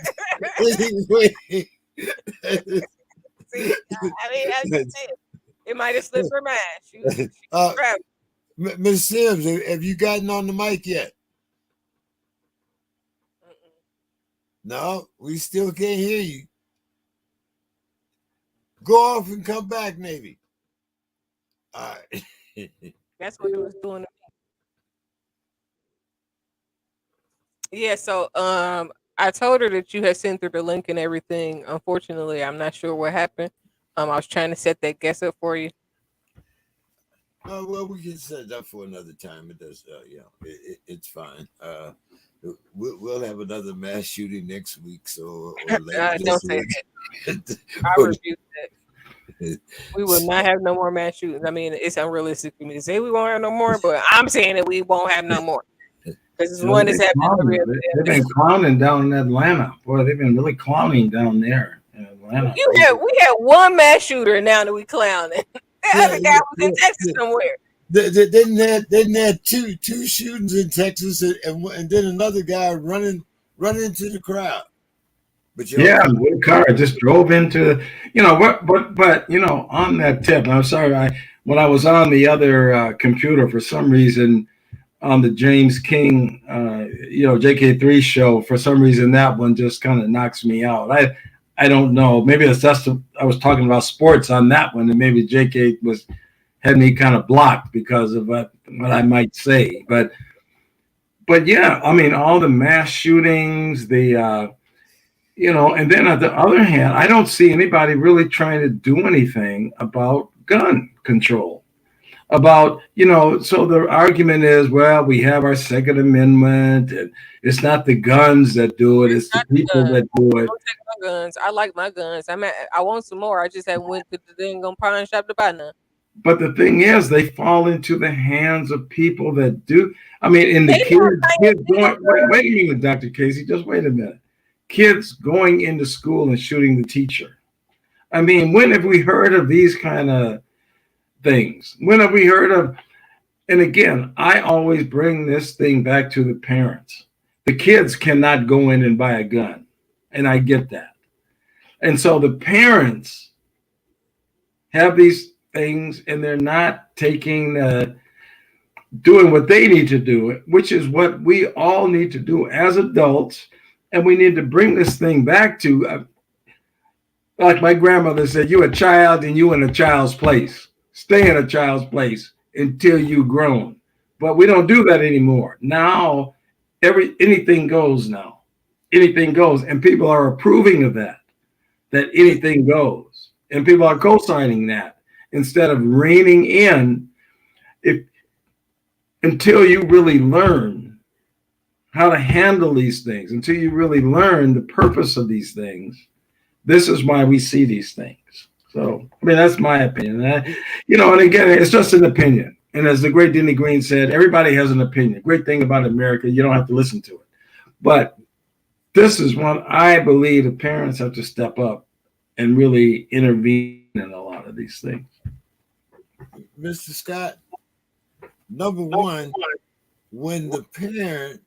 anyway. See, I mean, it might have slipped her mind. She Miss Sims, have you gotten on the mic yet? No, we still can't hear you. Go off and come back, maybe. All right. That's what it was doing. Yeah, so I told her that you had sent her the link and everything. Unfortunately, I'm not sure what happened. I was trying to set that guess up for you. Well, we can set it up for another time. It does, it's fine. We'll have another mass shooting next week. So don't say that. I refuse that. We will not have no more mass shootings. I mean, it's unrealistic for me to say we won't have no more, but I'm saying that we won't have no more. Because it's one that's happening. They've been clowning down in Atlanta. Boy, they've been really clowning down there in Atlanta. We had one mass shooter, and now that we clowning. The other guy was in Texas somewhere. They didn't have two shootings in Texas, and then another guy running into the crowd. But your Yeah, car, with a car, I just drove into, but on that tip, I'm sorry, when I was on the other computer for some reason on the James King, JK3 show, for some reason that one just kind of knocks me out. I don't know. Maybe it's just I was talking about sports on that one, and maybe JK had me kind of blocked because of what I might say. But yeah, I mean, all the mass shootings, and then on the other hand, I don't see anybody really trying to do anything about gun control. So the argument is, well, we have our Second Amendment, and it's not the guns that do it, It's it's the not the people guns. that do it. Don't take my guns. I like my guns. I want some more. I just haven't went to the dang on pawn shop to buy none. But the thing is, they fall into the hands of people that do. I mean, in They the not kids paying going, bills. wait a minute, Dr. Casey, just wait a minute. Kids going into school and shooting the teacher. I mean, when have we heard of these kind of things? When have we heard of? And again, I always bring this thing back to the parents. The kids cannot go in and buy a gun, and I get that. And so the parents have these things, and they're not doing what they need to do, which is what we all need to do as adults. And we need to bring this thing back to, like my grandmother said, you a child and you in a child's place. Stay in a child's place until you grown. But we don't do that anymore. Now, anything goes now. Anything goes. And people are approving of that anything goes. And people are co-signing that instead of reining in if until you really learn how to handle these things, until you really learn the purpose of these things. This is why we see these things. So, I mean, that's my opinion. And again, it's just an opinion. And as the great Denny Green said, everybody has an opinion. Great thing about America, you don't have to listen to it. But this is one I believe the parents have to step up and really intervene in a lot of these things. Mr. Scott, number one, when the parent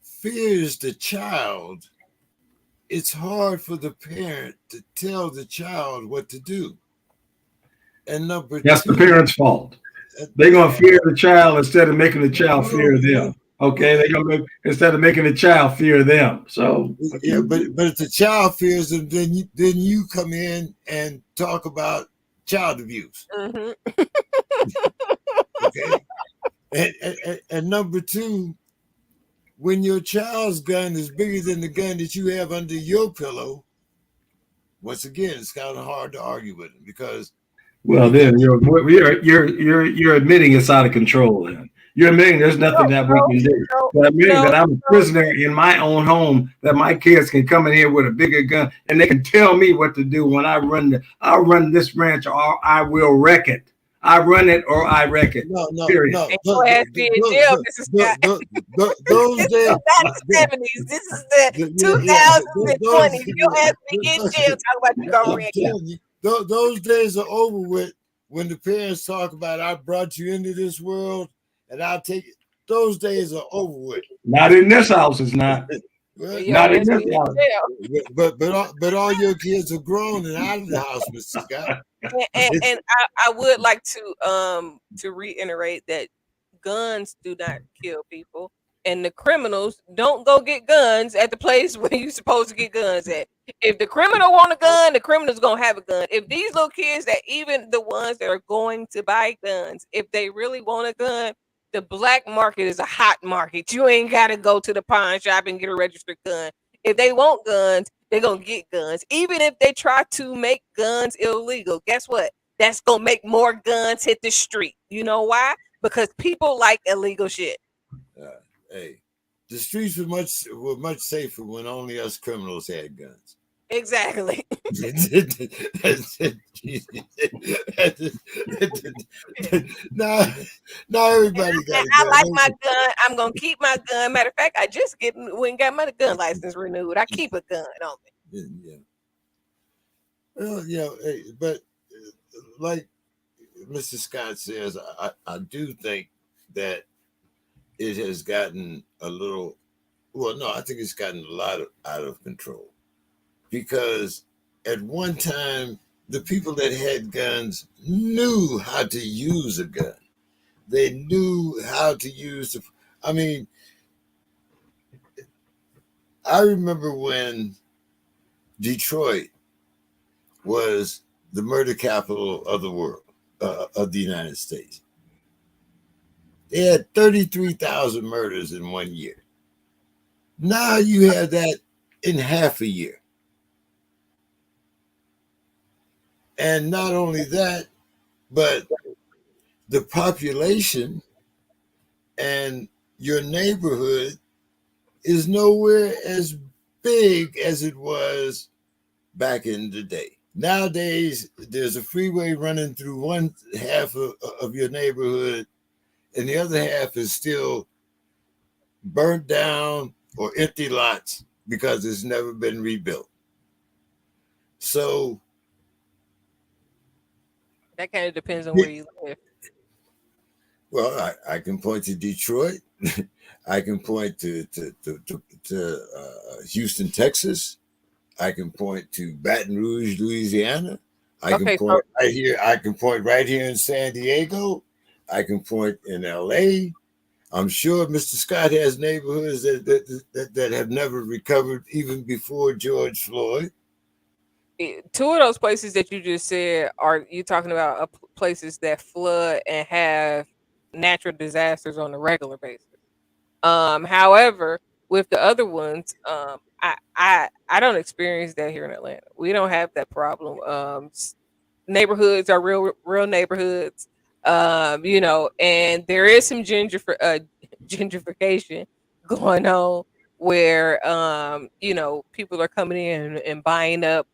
fears the child, it's hard for the parent to tell the child what to do. And number That's the two, parents' fault. They're gonna fear the child instead of making the child fear them. Okay, they're gonna instead of making the child fear them. So yeah, but if the child fears them, then you come in and talk about child abuse. Hmm. Okay, and number two, when your child's gun is bigger than the gun that you have under your pillow, once again, it's kind of hard to argue with them because well, you got then you're admitting it's out of control. Then you're admitting there's nothing that we can do. No, You're admitting no, that I'm a prisoner in my own home. That my kids can come in here with a bigger gun and they can tell me what to do when I'll run this ranch or I will wreck it. I run it or I wreck it. Period. and your ass be in jail. This is not. Those This days, is not the 70s. This is the 2020s. Your ass be in jail. Talk about you gonna I'm wreck it. telling you, those days are over with when the parents talk about I brought you into this world and I'll take it. Those days are over with. Not in this house. It's not. Well, Your Not in ass this be in house. jail. but all your kids are grown and out of the house, Mr. Scott. And I would like to reiterate that guns do not kill people, and the criminals don't go get guns at the place where you're supposed to get guns at. If the criminal want a gun, the criminal's gonna have a gun. If these little kids, that even the ones that are going to buy guns, if they really want a gun, the black market is a hot market. You ain't gotta go to the pawn shop and get a registered gun. If they want guns, they're gonna get guns. Even if they try to make guns illegal, guess what? That's gonna make more guns hit the street. You know why? Because people like illegal shit. Hey, the streets were much safer when only us criminals had guns. Exactly. now, now everybody got a I gun. like my gun. I'm gonna keep my gun. Matter of fact, I just went and got my gun license renewed. I keep a gun on me. Yeah. Well, yeah, hey, but like Mr. Scott says, I do think that it has gotten a little. Well, no, I think it's gotten a lot out of control. because at one time the people that had guns knew how to use a gun. They knew how to use the. I mean, I remember when Detroit was the murder capital of the world, of the United States. They had 33,000 murders in 1 year. Now you have that in half a year. And not only that, but the population and your neighborhood is nowhere as big as it was back in the day. Nowadays, there's a freeway running through one half of your neighborhood, and the other half is still burnt down or empty lots because it's never been rebuilt. So, That kind of depends on where you live. well, I can point to Detroit. I can point to Houston, Texas. I can point to Baton Rouge, Louisiana. I can Okay, so point right here. I can point right here in San Diego. I can point in LA. I'm sure Mr. Scott has neighborhoods that have never recovered even before George Floyd. two of those places that you just said are you talking about places that flood and have natural disasters on a regular basis. However, with the other ones, I don't experience that here in Atlanta. We don't have that problem. Neighborhoods are real neighborhoods. And there is some gentrification going on where people are coming in and buying up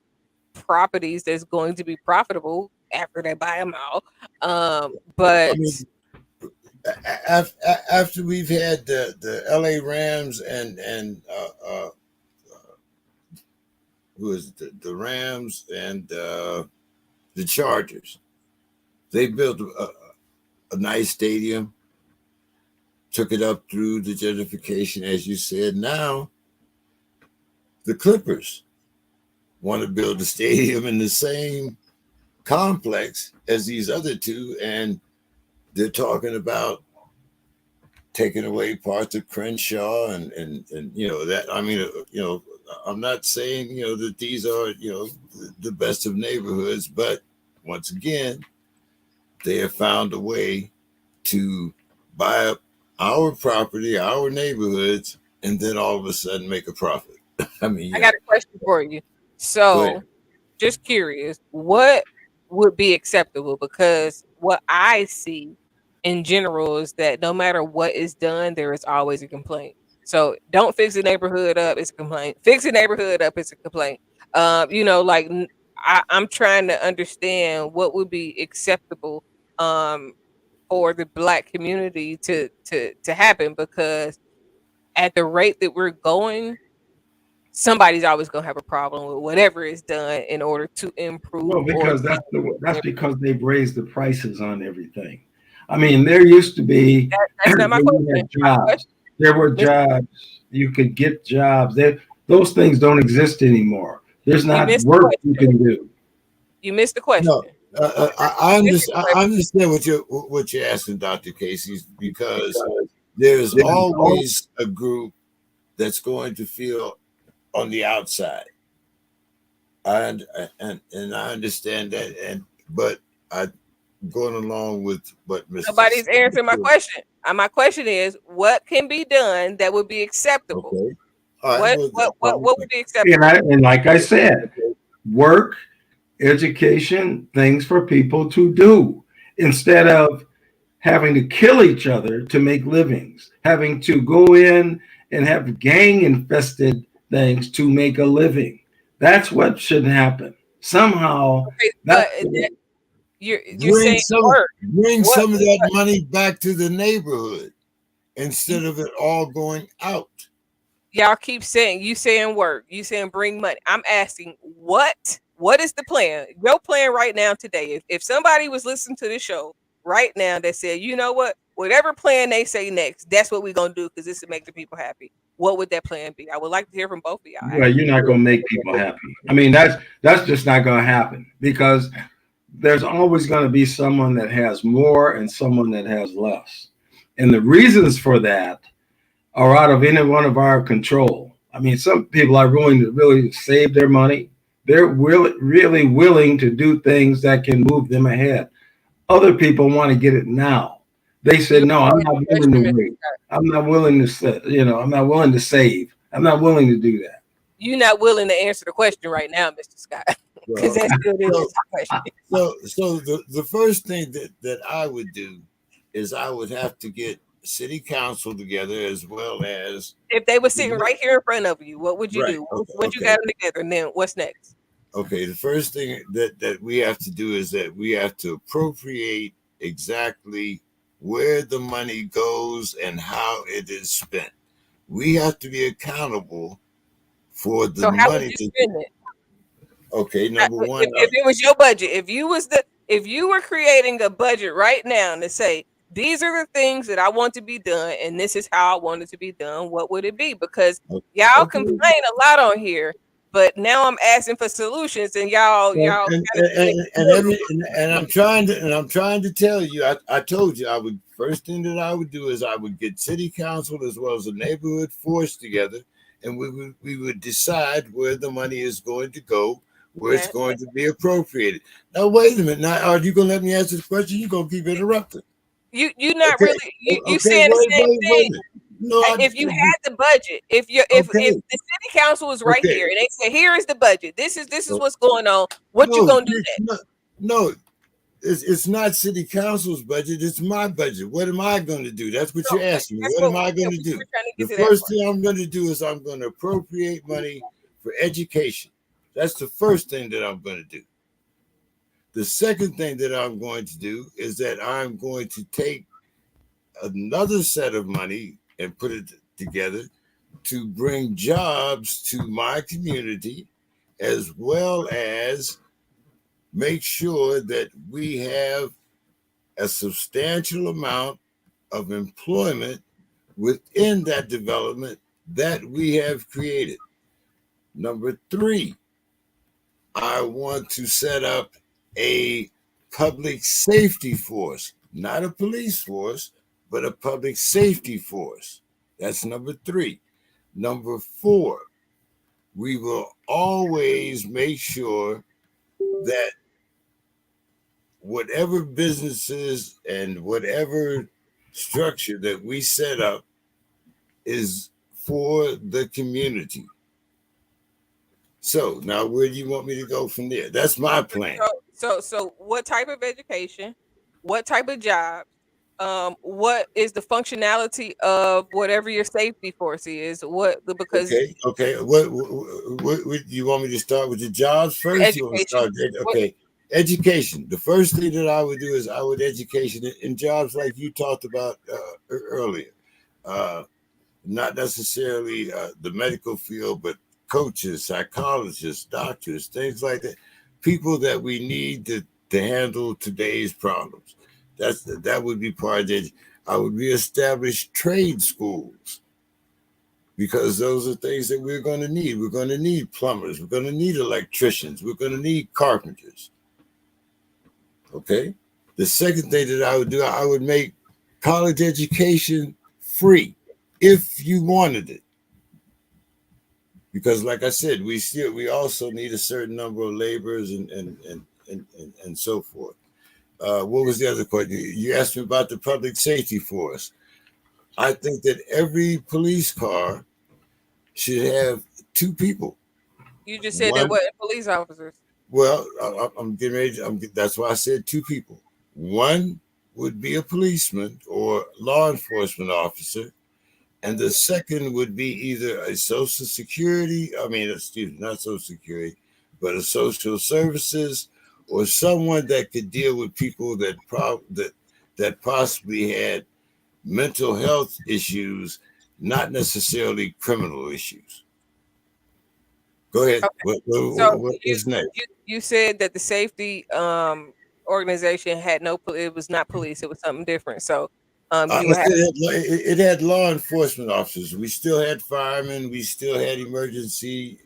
properties that's going to be profitable after they buy them out. I But mean, after we've had the LA Rams and who is it, the Rams and the Chargers, they built a nice stadium, took it up through the gentrification, as you said. Now the Clippers want to build a stadium in the same complex as these other two, and they're talking about taking away parts of Crenshaw and that. I mean, I'm not saying that these are the best of neighborhoods, but once again, they have found a way to buy up our property, our neighborhoods, and then all of a sudden make a profit. I mean, I got a question for you. go ahead. So, just curious, what would be acceptable? Because what I see in general is that no matter what is done, there is always a complaint. So don't fix the neighborhood up, it's a complaint. Fix the neighborhood up, it's a complaint. I'm trying to understand what would be acceptable um, for the black community to happen because at the rate that we're going, somebody's always gonna have a problem with whatever is done in order to Well, improve or because get that's because they've raised the prices on everything. I mean, there used to be that's where not my you question. had My jobs. question, There were Miss, jobs. You could get jobs. Those things don't exist anymore. There's you not missed the work you question. can do. You missed the No, question. I Repeat understand. the I question. understand what you're asking, Dr. Casey, because there's always a group that's going to feel on the outside. And I understand that, but I going along with what Mr. Nobody's Scott answering my said. question. My question is, what can be done that would be acceptable? Okay. All right. What Well, what what what would be And acceptable? like I said, work, education, things for people to do instead of having to kill each other to make livings, having to go in and have gang infested things to make a living. That's what should happen. Somehow, Okay, that's you're bring saying some work. bring What some of that money back to the neighborhood you instead of it all going out. y'all keep saying you saying work, you saying bring money. I'm asking what is the plan? Your plan right now today. If somebody was listening to this show right now that said, you know what, whatever plan they say next, that's what we're gonna do because this will make the people happy. What would that plan be? I would like to hear from both of y'all. Well, you're not going to make people happy. I mean, that's just not going to happen because there's always going to be someone that has more and someone that has less. And the reasons for that are out of any one of our control. I mean, some people are willing to really save their money. They're really willing to do things that can move them ahead. Other people want to get it now. They said, You no, I'm not willing question, to Mr. wait. Scott. I'm not willing to, I'm not willing to save. I'm not willing to do that. You're not willing to answer the question right now, Mr. Scott, because Well, that still is so just a question. so the first thing that I would do is I would have to get city council together as well as If they were sitting right here in front of you, what would you right. do? Okay, What you got them together, and then what's next? okay. The first thing that we have to do is that we have to appropriate exactly where the money goes and how it is spent. We have to be accountable for the So how would money. you spend it? Okay, number one. If it was your budget, if you were creating a budget right now to say these are the things that I want to be done, and this is how I want it to be done, what would it be? Because y'all Okay. complain a lot on here, but now I'm asking for solutions, and y'all And I'm trying to tell you, I told you I would first thing that I would do is I would get city council as well as the neighborhood force together, and we would decide where the money is going to go, where it's going to be appropriated. Now wait a minute. Now are you gonna let me answer the question? You're gonna keep interrupting. You not Okay. really you Okay, saying the same thing. No, If you had the budget, if the city council was right here and they say, here is the budget, this is what's going on, what you gonna do next? No, it's not city council's budget, it's my budget. What am I going to do? That's what you're asking me. What am I going to do? The first thing I'm going to do is I'm going to appropriate money for education. That's the first thing that I'm going to do. The second thing that I'm going to do is that I'm going to take another set of money and put it together to bring jobs to my community, as well as make sure that we have a substantial amount of employment within that development that we have created. Number three, I want to set up a public safety force, not a police force, but a public safety force. That's number three. Number four, we will always make sure that whatever businesses and whatever structure that we set up is for the community. So now where do you want me to go from there? That's my plan. So what type of education, what type of job, what is the functionality of whatever your safety force is? Because okay. What you want me to start with the jobs first? You want to start okay. Education. The first thing that I would do is I would education in jobs like you talked about earlier. Not necessarily the medical field, but coaches, psychologists, doctors, things like that. People that we need to handle today's problems. That would be part of it. I would reestablish trade schools because those are things that we're going to need. We're going to need plumbers. We're going to need electricians. We're going to need carpenters. Okay. The second thing that I would do, I would make college education free if you wanted it. Because like I said, we also need a certain number of laborers and so forth. What was the other question? You asked me about the public safety force. I think that every police car should have two people. You just said there weren't police officers. Well, I'm getting ready. That's why I said two people. One would be a policeman or law enforcement officer, and the second would be either a social security. Not social security, but a social services or someone that could deal with people that possibly had mental health issues, not necessarily criminal issues. Go ahead. Okay. What is next? You said that the safety organization had no, it was not police, it was something different. So you had it had law enforcement officers. We still had firemen. We still had emergency,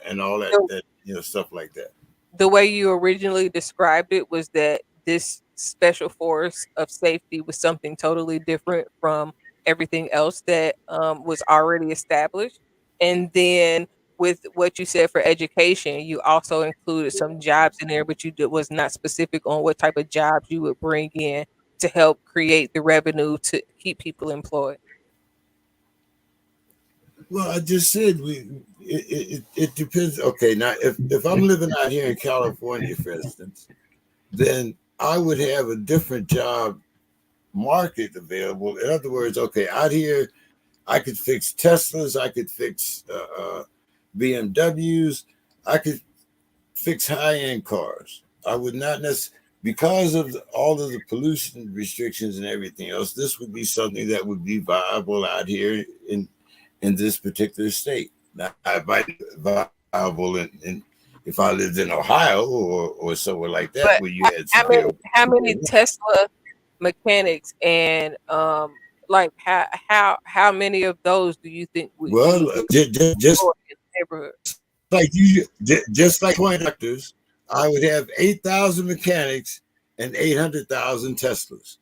and all that, stuff like that. the way you originally described it was that this special force of safety was something totally different from everything else that was already established. And then with what you said for education, you also included some jobs in there, but was not specific on what type of jobs you would bring in to help create the revenue to keep people employed. Well, I just said it depends. Okay, now if I'm living out here in California, for instance, then I would have a different job market available. In other words, okay, out here I could fix Teslas, I could fix BMWs, I could fix high-end cars. I would not necessarily, because of all of the pollution restrictions and everything else, this would be something that would be viable out here in this particular state. Now, it might be viable in if I lived in Ohio or somewhere like that, But where you had severe. how many Tesla mechanics and like how many of those do you think you Well, would just employ in the neighborhood? like you, just like point doctors, I would have 8,000 mechanics and 800,000 Teslas.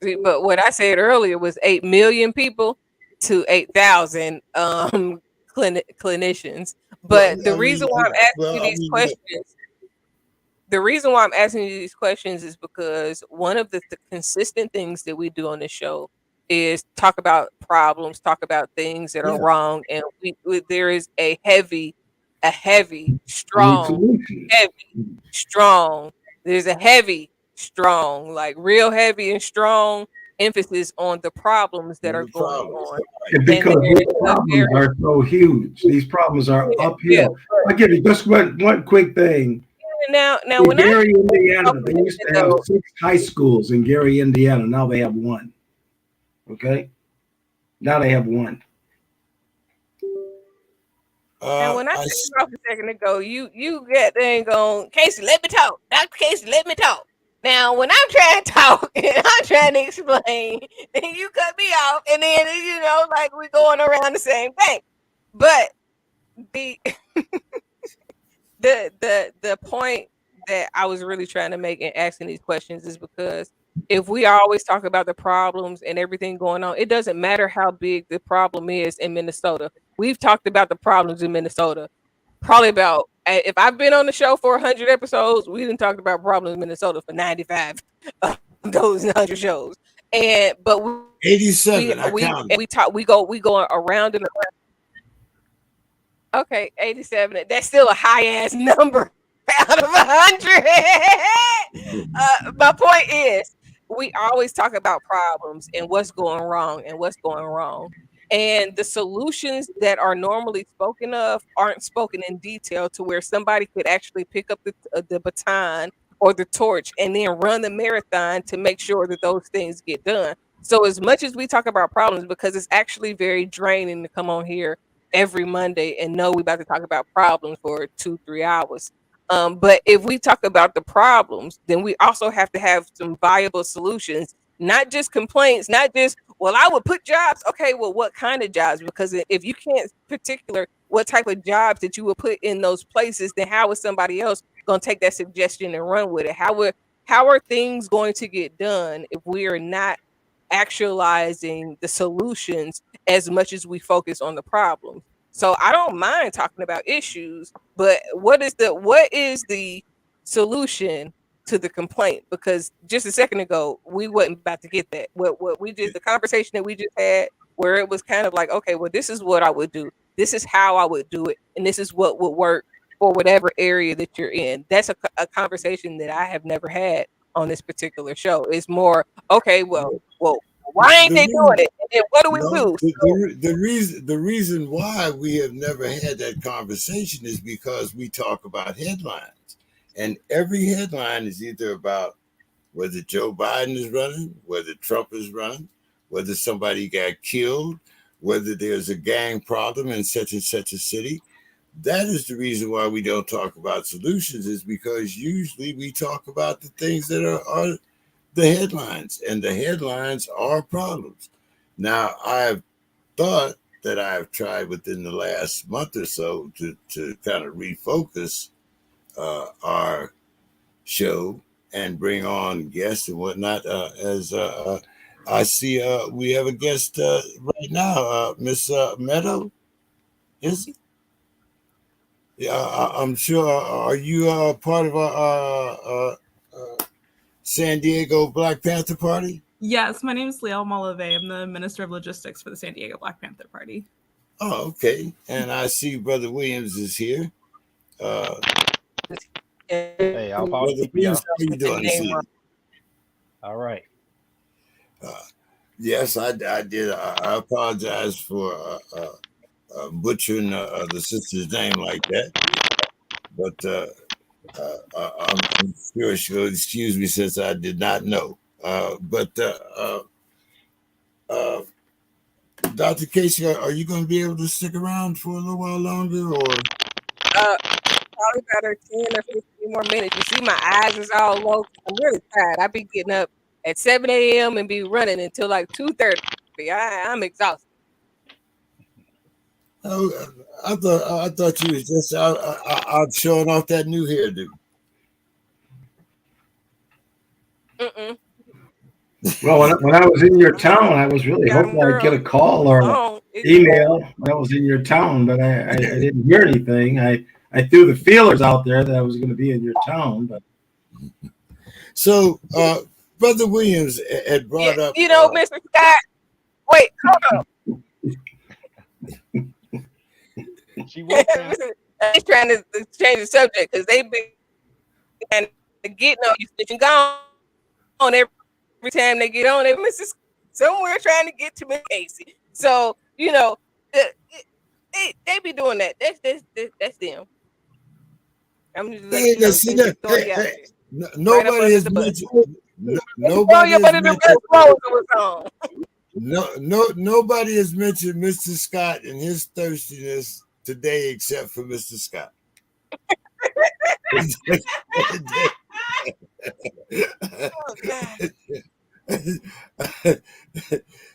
See, but what I said earlier was 8 million people to 8,000 clinicians. Well, But the I mean, reason why I'm asking well, you I these mean, questions, the reason why I'm asking you these questions is because one of the consistent things that we do on this show is talk about problems, talk about things that are yeah. wrong, and there is a heavy, We need strong, solutions. heavy, strong. There's a heavy, strong, like real heavy and strong emphasis on the problems that are The going problems. on, And and because there's these a problems very are so huge, these problems are yeah. uphill. I'll give you just one quick thing. Now In when I Gary, a Indiana, they minute used to have ago, 6 high schools in Gary, Indiana. Now they have 1. Okay? Now they have 1. now when I I cut you off a second ago, you get dang on Casey. Let me talk, Dr. Casey. Let me talk. Now when I'm trying to talk and I'm trying to explain, then you cut me off, and then like we going around the same thing. But the the point that I was really trying to make in asking these questions is because if we always talk about the problems and everything going on, it doesn't matter how big the problem is in Minnesota. We've talked about the problems in Minnesota. Probably about if I've been on the show for 100 episodes, we didn't talk about problems in Minnesota for 95 of those 100 shows. And but 87. I counted. we talk we go around and around. Okay, 87. That's still a high ass number out of 100. My point is, we always talk about problems and what's going wrong and what's going wrong. And the solutions that are normally spoken of aren't spoken in detail to where somebody could actually pick up the baton or the torch and then run the marathon to make sure that those things get done. So, as much as we talk about problems, because it's actually very draining to come on here every Monday and know we about to talk about problems for 2-3 hours. But if we talk about the problems, then we also have to have some viable solutions, not just complaints, not just, well, I would put jobs. Okay, well, what kind of jobs? Because if you can't particular what type of jobs that you would put in those places, then how is somebody else going to take that suggestion and run with it? How are things going to get done if we are not actualizing the solutions as much as we focus on the problems? So I don't mind talking about issues, but what is the solution to the complaint? Because just a second ago we wasn't about to get that. What we did, the conversation that we just had, where it was kind of like, okay, well, this is what I would do, this is how I would do it, and this is what would work for whatever area that you're in. That's a conversation that I have never had on this particular show. It's more, okay, well, why ain't The they doing reason, it? And then what do we no, do? So, the reason why we have never had that conversation is because we talk about headlines, and every headline is either about whether Joe Biden is running, whether Trump is running, whether somebody got killed, whether there's a gang problem in such and such a city, That is the reason why we don't talk about solutions, is because usually we talk about the things that are the headlines, and the headlines are problems. Now, I've thought that I've tried within the last month or so to kind of refocus our show and bring on guests and whatnot. As I see, we have a guest right now, Miss Meadow. Is yeah, I'm sure. Are you part of San Diego Black Panther Party? Yes, my name is Leal Malave. I'm the Minister of Logistics for the San Diego Black Panther Party. Oh, okay. And I see Brother Williams is here. Uh, Hey, I'll follow Brother y'all. Williams, how are you doing this evening? All right. Uh, yes, I did. I apologize for butchering the sister's name like that, but I'm sure she'll excuse me since I did not know. But uh, Dr. Casey, are you going to be able to stick around for a little while longer, or? Probably about 10 or 15 more minutes. You see, my eyes is all low. I'm really tired. I be getting up at 7 a.m. and be running until like 2:30. I'm exhausted. Oh, I thought you was just out showing off that new hairdo. Mm-mm. Well, when I was in your town, I was really hoping I'd get a call or an email when I was in your town, but I didn't hear anything. I threw the feelers out there that I was going to be in your town, but So, Brother Williams had brought up. You know, Mr. Scott. Wait, hold on. She was He's trying to change the subject because they've been getting on you, snitching gone every time they get on. They Mrs. somewhere trying to get to Miss Casey. So you know, they be doing that. That's them. I'm just Hey, listen, nobody has mentioned. Nobody has mentioned. Nobody has mentioned Mr. Scott and his thirstiness today, except for Mr. Scott.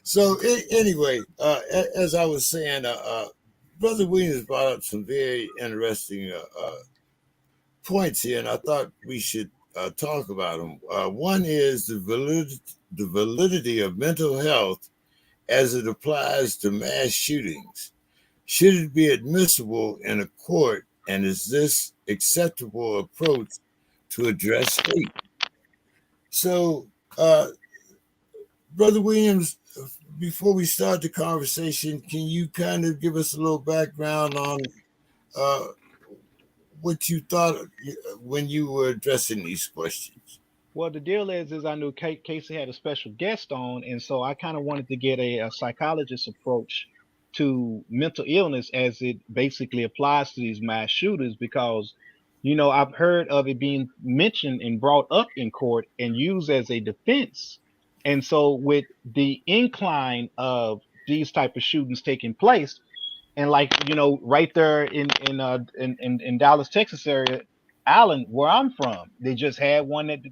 So anyway, as I was saying, Brother Williams brought up some very interesting points here, and I thought we should talk about them. One is the validity of mental health as it applies to mass shootings. Should it be admissible in a court, and is this acceptable approach to address hate? So, Brother Williams, before we start the conversation, can you kind of give us a little background on what you thought when you were addressing these questions? Well, the deal is I knew Casey had a special guest on, and so I kind of wanted to get a psychologist approach to mental illness as it basically applies to these mass shooters because, I've heard of it being mentioned and brought up in court and used as a defense. And so with the incline of these type of shootings taking place, and like right there in Dallas, Texas area, Allen, where I'm from, they just had one that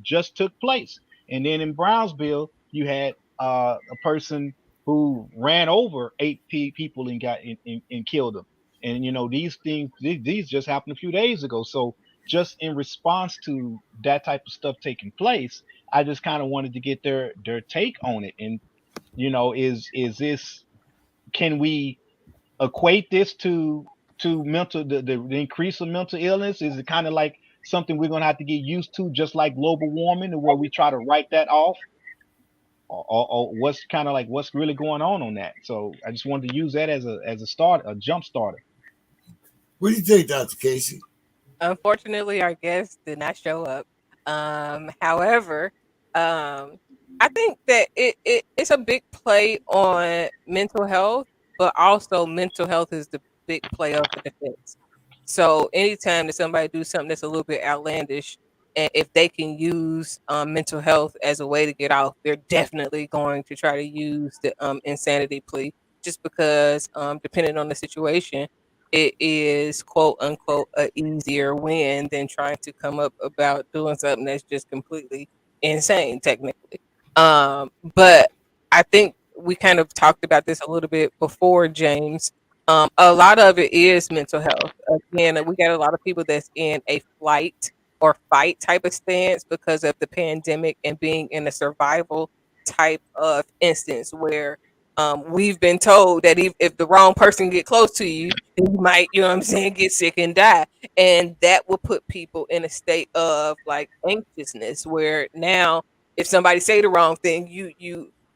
just took place, and then in Brownsville, you had a person who ran over eight people and got and killed them, and these things these just happened a few days ago. So just in response to that type of stuff taking place, I just kind of wanted to get their take on it, and is this can we equate this to mental the increase of mental illness? Is it kind of like something we're going to have to get used to, just like global warming, where we try to write that off, or what's kind of like what's really going on that? So I just wanted to use that as a start, a jump starter. What do you think, Dr. Casey? Unfortunately, our guest did not show up. However, I think that it's a big play on mental health, but also mental health is the big play of the defense. So anytime that somebody do something that's a little bit outlandish, and if they can use mental health as a way to get out, they're definitely going to try to use the insanity plea, just because depending on the situation, it is quote unquote a easier win than trying to come up about doing something that's just completely insane technically. But I think we kind of talked about this a little bit before, James. A lot of it is mental health. Again, we got a lot of people that's in a flight or fight type of stance because of the pandemic and being in a survival type of instance where we've been told that if the wrong person get close to you, then you might, you know what I'm saying, get sick and die. And that will put people in a state of like anxiousness where now if somebody say the wrong thing,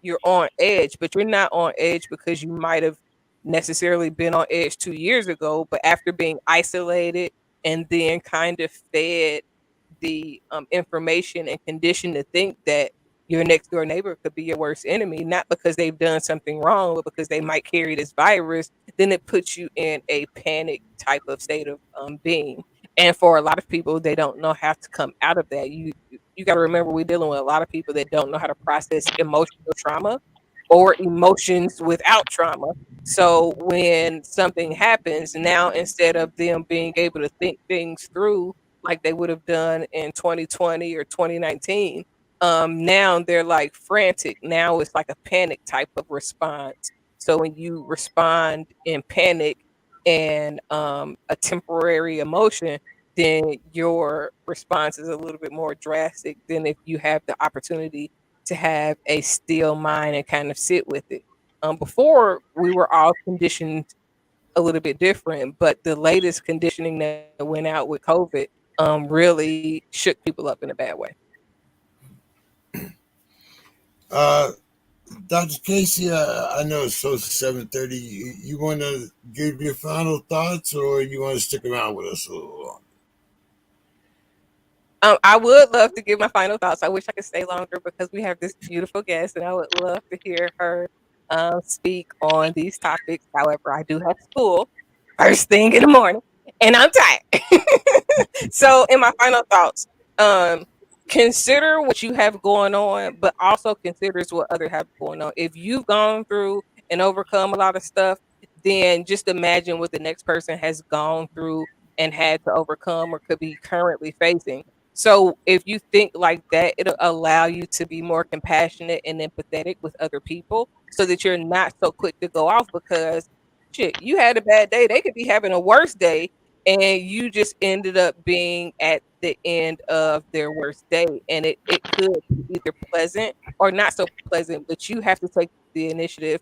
you're on edge, but you're not on edge because you might have necessarily been on edge 2 years ago, but after being isolated and then kind of fed the information and conditioned to think that your next door neighbor could be your worst enemy, not because they've done something wrong, but because they might carry this virus, then it puts you in a panic type of state of being. And for a lot of people, they don't know how to come out of that. You got to remember, we're dealing with a lot of people that don't know how to process emotional trauma or emotions without trauma. So when something happens, now instead of them being able to think things through like they would have done in 2020 or 2019, now they're like frantic. Now it's like a panic type of response. So when you respond in panic and a temporary emotion, then your response is a little bit more drastic than if you have the opportunity to have a still mind and kind of sit with it. Before we were all conditioned a little bit different, but the latest conditioning that went out with COVID really shook people up in a bad way. Uh, Dr. Casey, I know it's close to 7:30. You want to give your final thoughts, or you want to stick around with us a little longer? I would love to give my final thoughts. I wish I could stay longer because we have this beautiful guest, and I would love to hear her speak on these topics. However, I do have school first thing in the morning, and I'm tired. So, in my final thoughts, um, consider what you have going on, but also considers what others have going on. If you've gone through and overcome a lot of stuff, then just imagine what the next person has gone through and had to overcome or could be currently facing. So if you think like that, it'll allow you to be more compassionate and empathetic with other people so that you're not so quick to go off because shit, you had a bad day. They could be having a worse day and you just ended up being at the end of their worst day. And it could be either pleasant or not so pleasant, but you have to take the initiative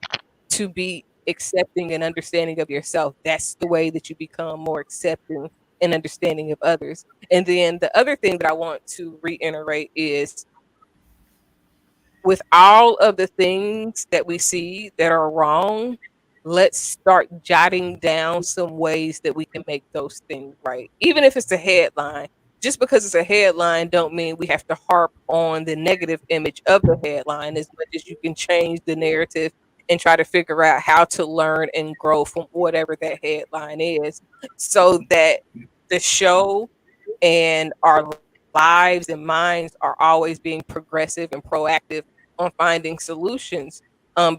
to be accepting and understanding of yourself. That's the way that you become more accepting and understanding of others. And then the other thing that I want to reiterate is with all of the things that we see that are wrong, let's start jotting down some ways that we can make those things right. Even if it's a headline, just because it's a headline don't mean we have to harp on the negative image of the headline as much as you can change the narrative and try to figure out how to learn and grow from whatever that headline is so that the show and our lives and minds are always being progressive and proactive on finding solutions.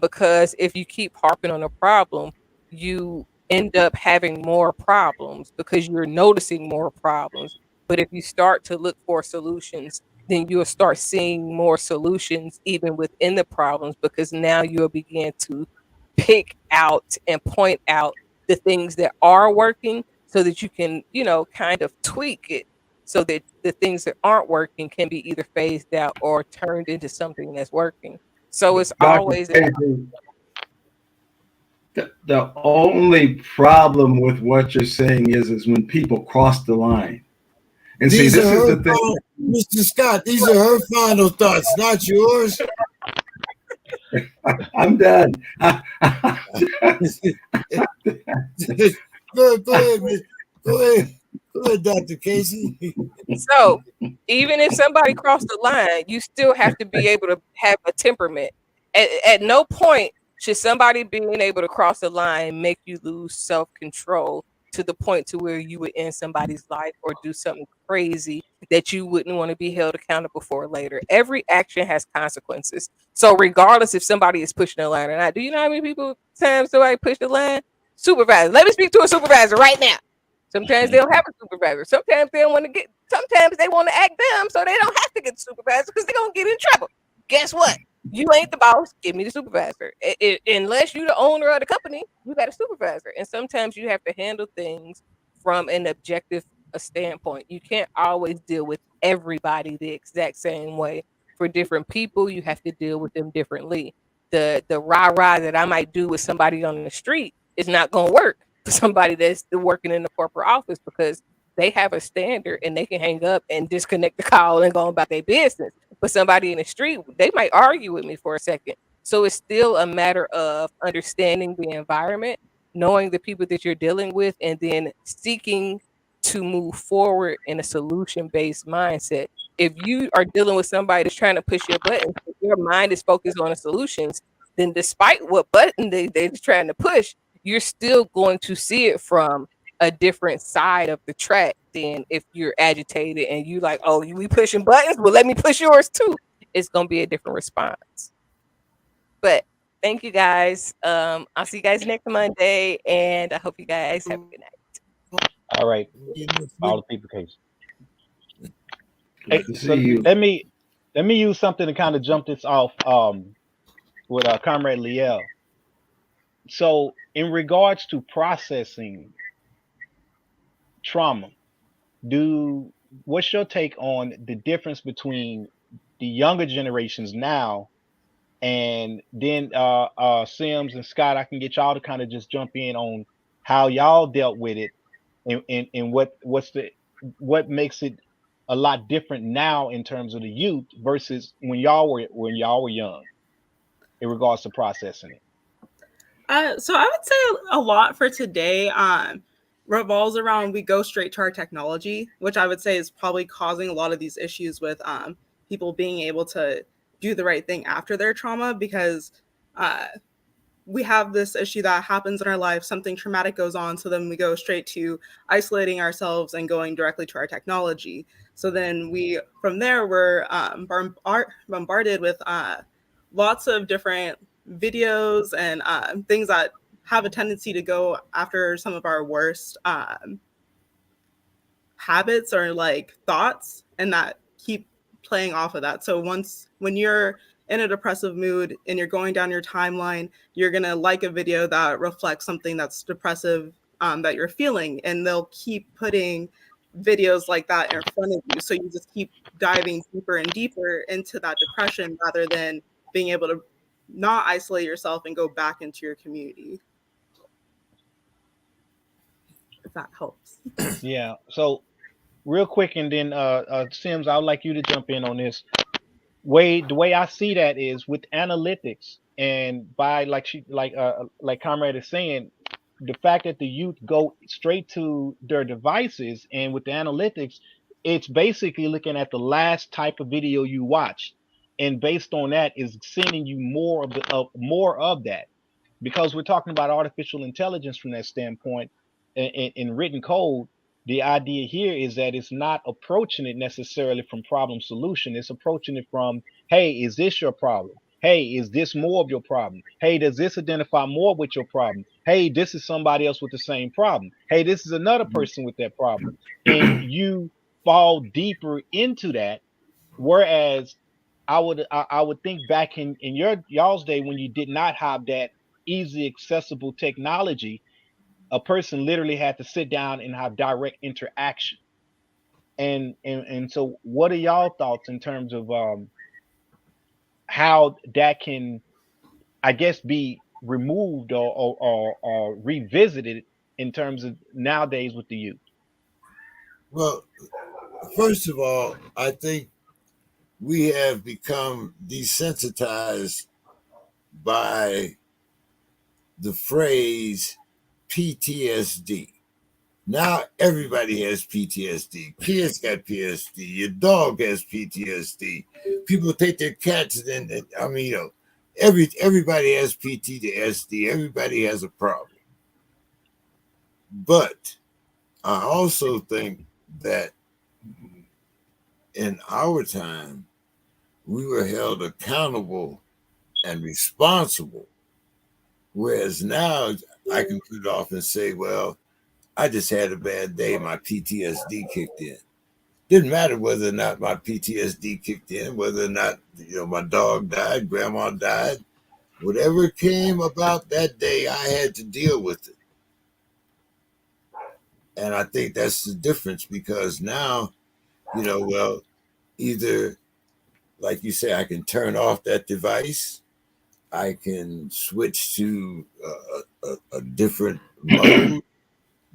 Because if you keep harping on a problem, you end up having more problems because you're noticing more problems. But if you start to look for solutions, then you'll start seeing more solutions even within the problems because now you'll begin to pick out and point out the things that are working so that you can, kind of tweak it so that the things that aren't working can be either phased out or turned into something that's working. So it's Dr. always Casey, the only problem with what you're saying is when people cross the line. And see, These this are is her the thing. Mr. Scott, these are her final thoughts, not yours. I'm done. Go ahead, Go ahead, Dr. Casey. so even if somebody crossed the line, you still have to be able to have a temperament. At no point should somebody being able to cross the line make you lose self-control to the point to where you would end somebody's life or do something crazy that you wouldn't want to be held accountable for later. Every action has consequences. So regardless if somebody is pushing the line or not, do you know how many people times somebody push the line? supervisor. Let me speak to a supervisor right now. Sometimes they don't have a supervisor. Sometimes they don't want to get. Sometimes they want to act them, so they don't have to get the supervisor because they're gonna get in trouble. Guess what? You ain't the boss. Give me the supervisor. Unless you're the owner of the company, you got a supervisor. And sometimes you have to handle things from an objective standpoint. You can't always deal with everybody the exact same way. For different people, you have to deal with them differently. The rah rah that I might do with somebody on the street is not gonna work for somebody that's still working in the corporate office because they have a standard and they can hang up and disconnect the call and go about their business. But somebody in the street, they might argue with me for a second. So it's still a matter of understanding the environment, knowing the people that you're dealing with, and then seeking to move forward in a solution based mindset. If you are dealing with somebody that's trying to push your buttons, if your mind is focused on the solutions, then despite what button they're trying to push, you're still going to see it from a different side of the track than if you're agitated and you like, oh, we pushing buttons, well, let me push yours too. It's gonna be a different response. But thank you guys. I'll see you guys next Monday, and I hope you guys have a good night. All right, all the people case. Hey, Good to so see you. let me use something to kind of jump this off with Comrade Liel. So in regards to processing trauma, what's your take on the difference between the younger generations now and then Sims and Scott? I can get y'all to kind of just jump in on how y'all dealt with it and what makes it a lot different now in terms of the youth versus when y'all were young in regards to processing it. So I would say a lot for today revolves around we go straight to our technology, which I would say is probably causing a lot of these issues with people being able to do the right thing after their trauma, because we have this issue that happens in our life, something traumatic goes on, so then we go straight to isolating ourselves and going directly to our technology. So then from there, we're bombarded with lots of different videos and things that have a tendency to go after some of our worst habits or like thoughts, and that keep playing off of that. So when you're in a depressive mood and you're going down your timeline, you're going to like a video that reflects something that's depressive that you're feeling, and they'll keep putting videos like that in front of you. So you just keep diving deeper and deeper into that depression rather than being able to not isolate yourself and go back into your community. If that helps. Yeah. So real quick, and then Sims, I would like you to jump in on this. The way I see that is with analytics, and by like Comrade is saying, the fact that the youth go straight to their devices, and with the analytics, it's basically looking at the last type of video you watched, and based on that is sending you more of that, because we're talking about artificial intelligence from that standpoint in written code. The idea here is that it's not approaching it necessarily from problem solution. It's approaching it from, hey, is this your problem? Hey, is this more of your problem? Hey, does this identify more with your problem? Hey, this is somebody else with the same problem. Hey, this is another person with that problem. And you fall deeper into that. Whereas I would think back in y'all's day when you did not have that easy accessible technology, a person literally had to sit down and have direct interaction. And so what are y'all thoughts in terms of how that can, I guess, be removed or revisited in terms of nowadays with the youth? Well, first of all, I think we have become desensitized by the phrase PTSD. Now everybody has PTSD. Kids got PTSD. Your dog has PTSD. People take their cats and I mean, everybody has PTSD. Everybody has a problem. But I also think that in our time, we were held accountable and responsible. Whereas now, I can put it off and say, well, I just had a bad day. My PTSD kicked in. Didn't matter whether or not my PTSD kicked in, whether or not, my dog died, grandma died, whatever came about that day, I had to deal with it. And I think that's the difference, because now, well, either, like you say, I can turn off that device, I can switch to a different mode.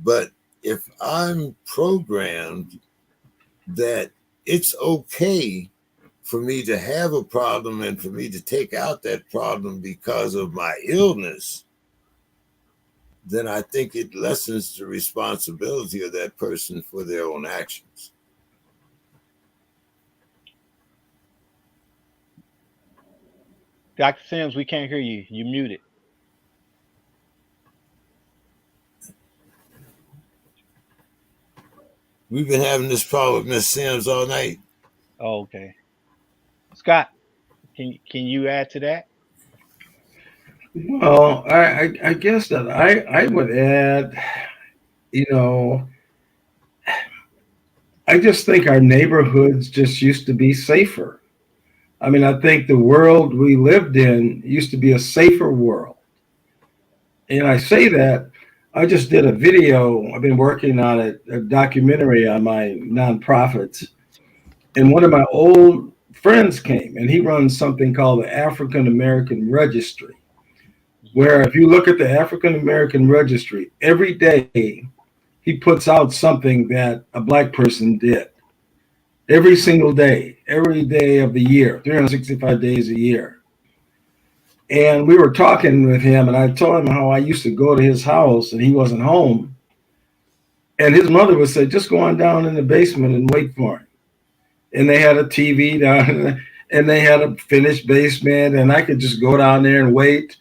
But if I'm programmed that it's okay for me to have a problem and for me to take out that problem because of my illness, then I think it lessens the responsibility of that person for their own actions. Dr. Sims, we can't hear you. You muted. We've been having this problem with Miss Sims all night. Oh, okay. Scott, can you add to that? Well, I guess that I would add, you know, I just think our neighborhoods just used to be safer. I mean, I think the world we lived in used to be a safer world. And I say that I just did a video. I've been working on a documentary on my nonprofits. And one of my old friends came and he runs something called the African American Registry, where if you look at the African American Registry, every day he puts out something that a black person did. Every day of the year, 365 days a year. And we were talking with him, and I told him how I used to go to his house and he wasn't home. And his mother would say, just go on down in the basement and wait for him. And they had a TV down and they had a finished basement, and I could just go down there and wait.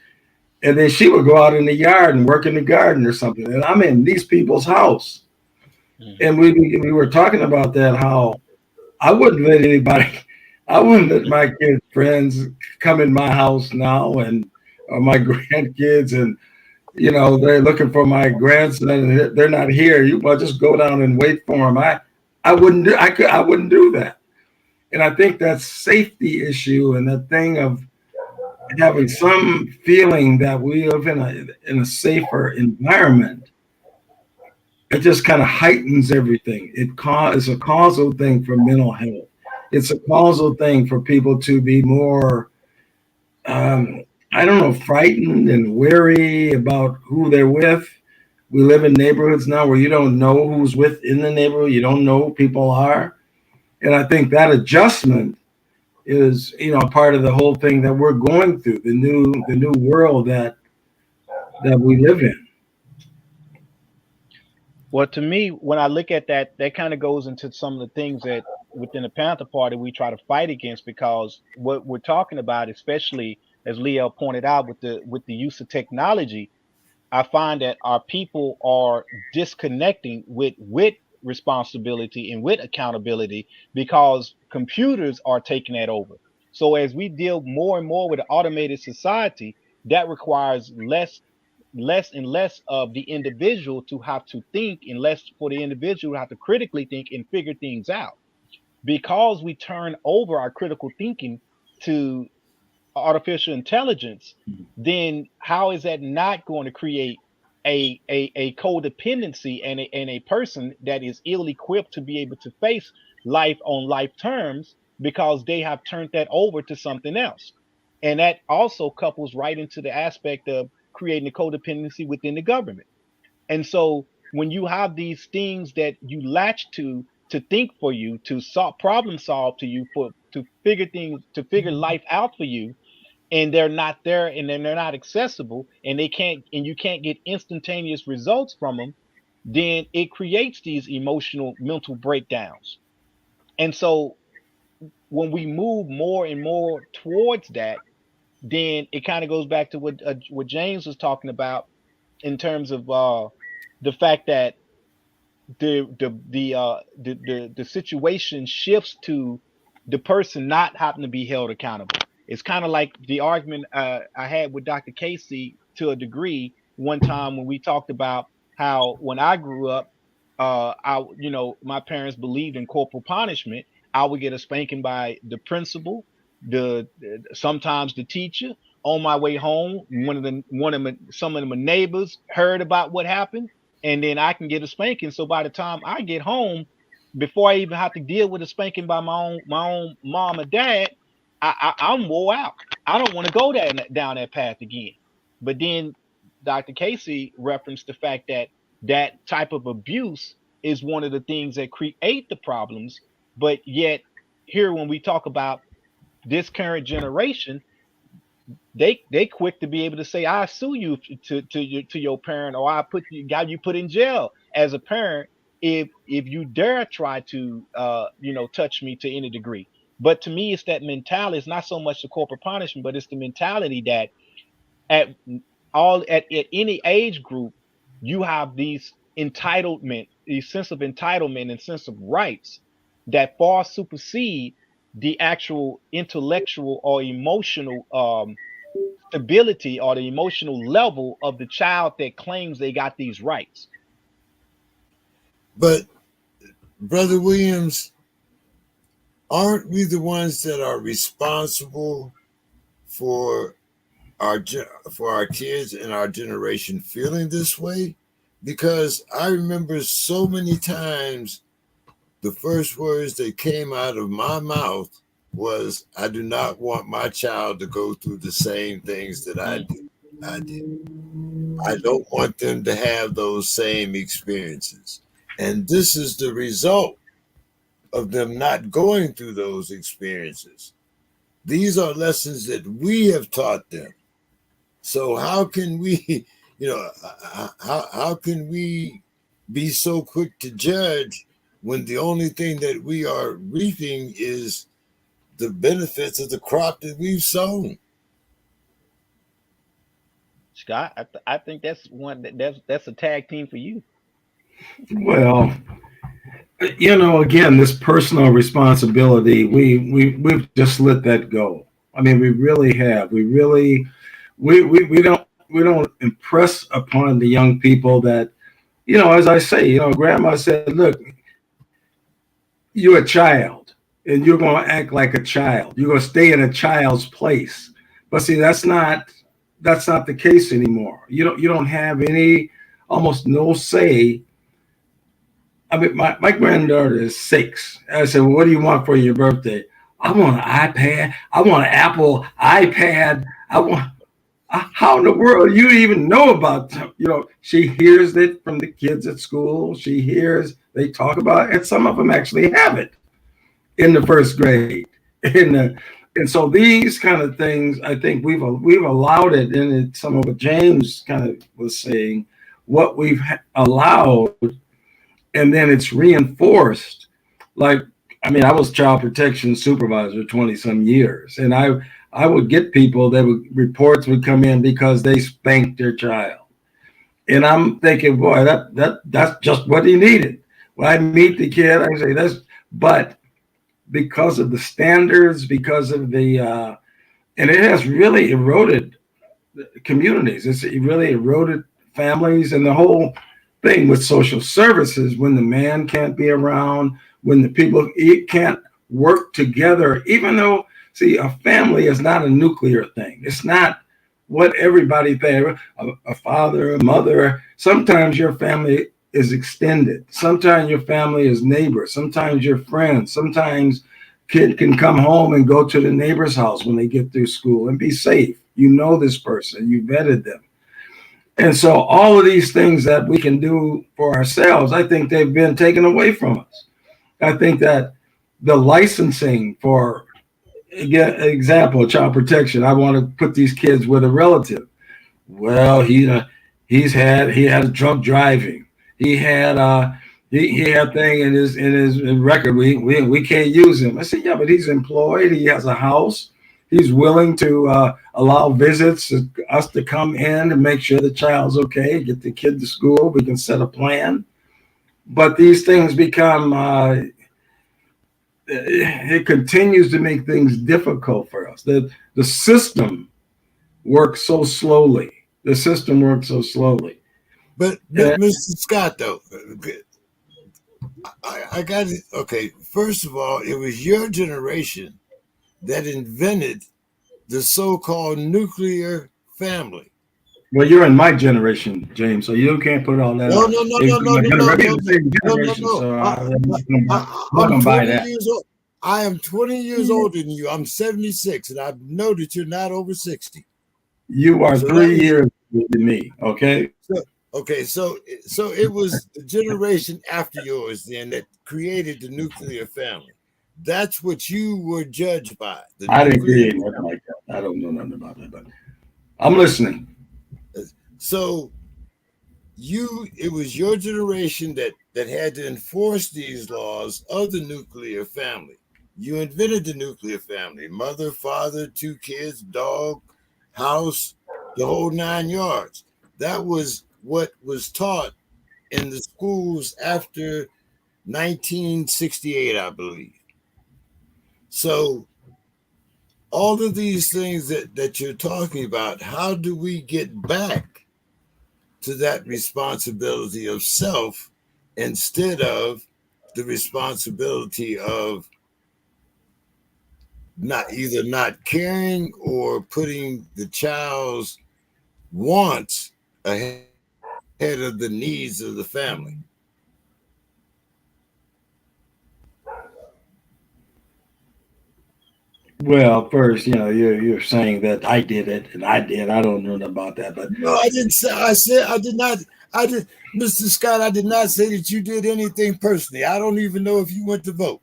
And then she would go out in the yard and work in the garden or something. And I'm in these people's house. Mhm. And we were talking about that, how I wouldn't let anybody, I wouldn't let my kids' friends come in my house now, and or my grandkids, and they're looking for my grandson and they're not here. You well just go down and wait for them. I wouldn't do I wouldn't do that. And I think that safety issue and the thing of having some feeling that we live in a safer environment, it just kind of heightens everything. It's a causal thing for mental health. It's a causal thing for people to be more, I don't know, frightened and wary about who they're with. We live in neighborhoods now where you don't know who's within the neighborhood. You don't know who people are. And I think that adjustment is, part of the whole thing that we're going through, the new world that we live in. Well, to me, when I look at that, that kind of goes into some of the things that within the Panther Party we try to fight against, because what we're talking about, especially as Leo pointed out, with the use of technology, I find that our people are disconnecting with responsibility and with accountability, because computers are taking that over. So as we deal more and more with an automated society, that requires less and less of the individual to have to think, and less for the individual to have to critically think and figure things out. Because we turn over our critical thinking to artificial intelligence, then how is that not going to create a codependency, and a person that is ill equipped to be able to face life on life terms, because they have turned that over to something else? And that also couples right into the aspect of creating a codependency within the government. And so when you have these things that you latch to think for you, to problem solve to you, for to figure things, to figure life out for you, and they're not there, and then they're not accessible, and they can't, and you can't get instantaneous results from them, then it creates these emotional mental breakdowns. And so when we move more and more towards that, then it kind of goes back to what James was talking about, in terms of the fact that the situation shifts to the person not having to be held accountable. It's kind of like the argument I had with Dr. Casey to a degree, one time when we talked about how when I grew up, my parents believed in corporal punishment. I would get a spanking by the principal, sometimes the teacher. On my way home, some of my neighbors heard about what happened, and then I can get a spanking. So by the time I get home, before I even have to deal with a spanking by my own mom or dad, I'm wore out. I don't want to go down that path again. But then Dr. Casey referenced the fact that that type of abuse is one of the things that create the problems. But yet, here when we talk about this current generation, they quick to be able to say, I sue you to your parent, or got you put in jail as a parent if you dare try to touch me to any degree. But to me, it's that mentality. It's not so much the corporal punishment, but it's the mentality that at at any age group, you have these sense of entitlement and sense of rights that far supersede the actual intellectual or emotional stability or the emotional level of the child that claims they got these rights. But Brother Williams, aren't we the ones that are responsible for our kids and our generation feeling this way? Because I remember so many times the first words that came out of my mouth was, I do not want my child to go through the same things that I did. I don't want them to have those same experiences. And this is the result of them not going through those experiences. These are lessons that we have taught them. So how can we, how can we be so quick to judge when the only thing that we are reaping is the benefits of the crop that we've sown? Scott, I think that's that's a tag team for you. Well, again, this personal responsibility, we've just let that go. I mean, we really have. We don't impress upon the young people that, as I say, Grandma said, look, you're a child and you're going to act like a child. You're going to stay in a child's place. But see, that's not the case anymore. You don't have almost no say. I mean, my granddaughter is 6. I said, well, what do you want for your birthday? I want an iPad. I want an Apple iPad. How in the world you even know about them? She hears it from the kids at school. She hears they talk about it, and some of them actually have it in the first grade. And so these kind of things, I think we've allowed it, and some of what James kind of was saying, what we've allowed, and then it's reinforced. Like, I mean, I was child protection supervisor 20 some years, and I would get people reports would come in because they spanked their child. And I'm thinking, boy, that's just what he needed. When I meet the kid, I say but because of the standards, because of and it has really eroded communities. It's really eroded families, and the whole thing with social services, when the man can't be around, when the people can't work together, even though, see, a family is not a nuclear thing. It's not what everybody thinks, a father, a mother. Sometimes your family is extended. Sometimes your family is neighbors. Sometimes you're friends. Sometimes kid can come home and go to the neighbor's house when they get through school and be safe. You know this person. You vetted them. And so all of these things that we can do for ourselves, I think they've been taken away from us. I think that the licensing for, example, child protection, I want to put these kids with a relative. Well, he had drunk driving. He had he had thing in his record. We can't use him. I said, yeah, but he's employed. He has a house. He's willing to allow visits, us to come in and make sure the child's okay, get the kid to school. We can set a plan. But these things become, it continues to make things difficult for us. The system works so slowly. The system works so slowly. But Mr. Scott, though, I got it. Okay, first of all, it was your generation that invented the so-called nuclear family. Well, you're in my generation, James, so you can't put all that No, on. no, no, We're no, no, no, no, no, the same no, no, generation, no. so I'm not I'm gonna buy 20 that. years old. I am 20 years older than you. I'm 76, and I know that you're not over 60. You are So that 3 years older than me, okay? so, okay. So it was the generation after yours then that created the nuclear family. That's what you were judged by. The I didn't nuclear create nothing like that. I don't know nothing about that, but I'm listening. So it was your generation that had to enforce these laws of the nuclear family. You invented the nuclear family: mother, father, 2 kids, dog, house, the whole 9 yards. That was what was taught in the schools after 1968, I believe. So all of these things that you're talking about, how do we get back to that responsibility of self instead of the responsibility of not caring or putting the child's wants ahead of the needs of the family? Well, first, you're saying that I did it and I did. I don't know nothing about that, but No, I didn't say. I said I did not. I did, Mr. Scott. I did not say that you did anything personally. I don't even know if you went to vote.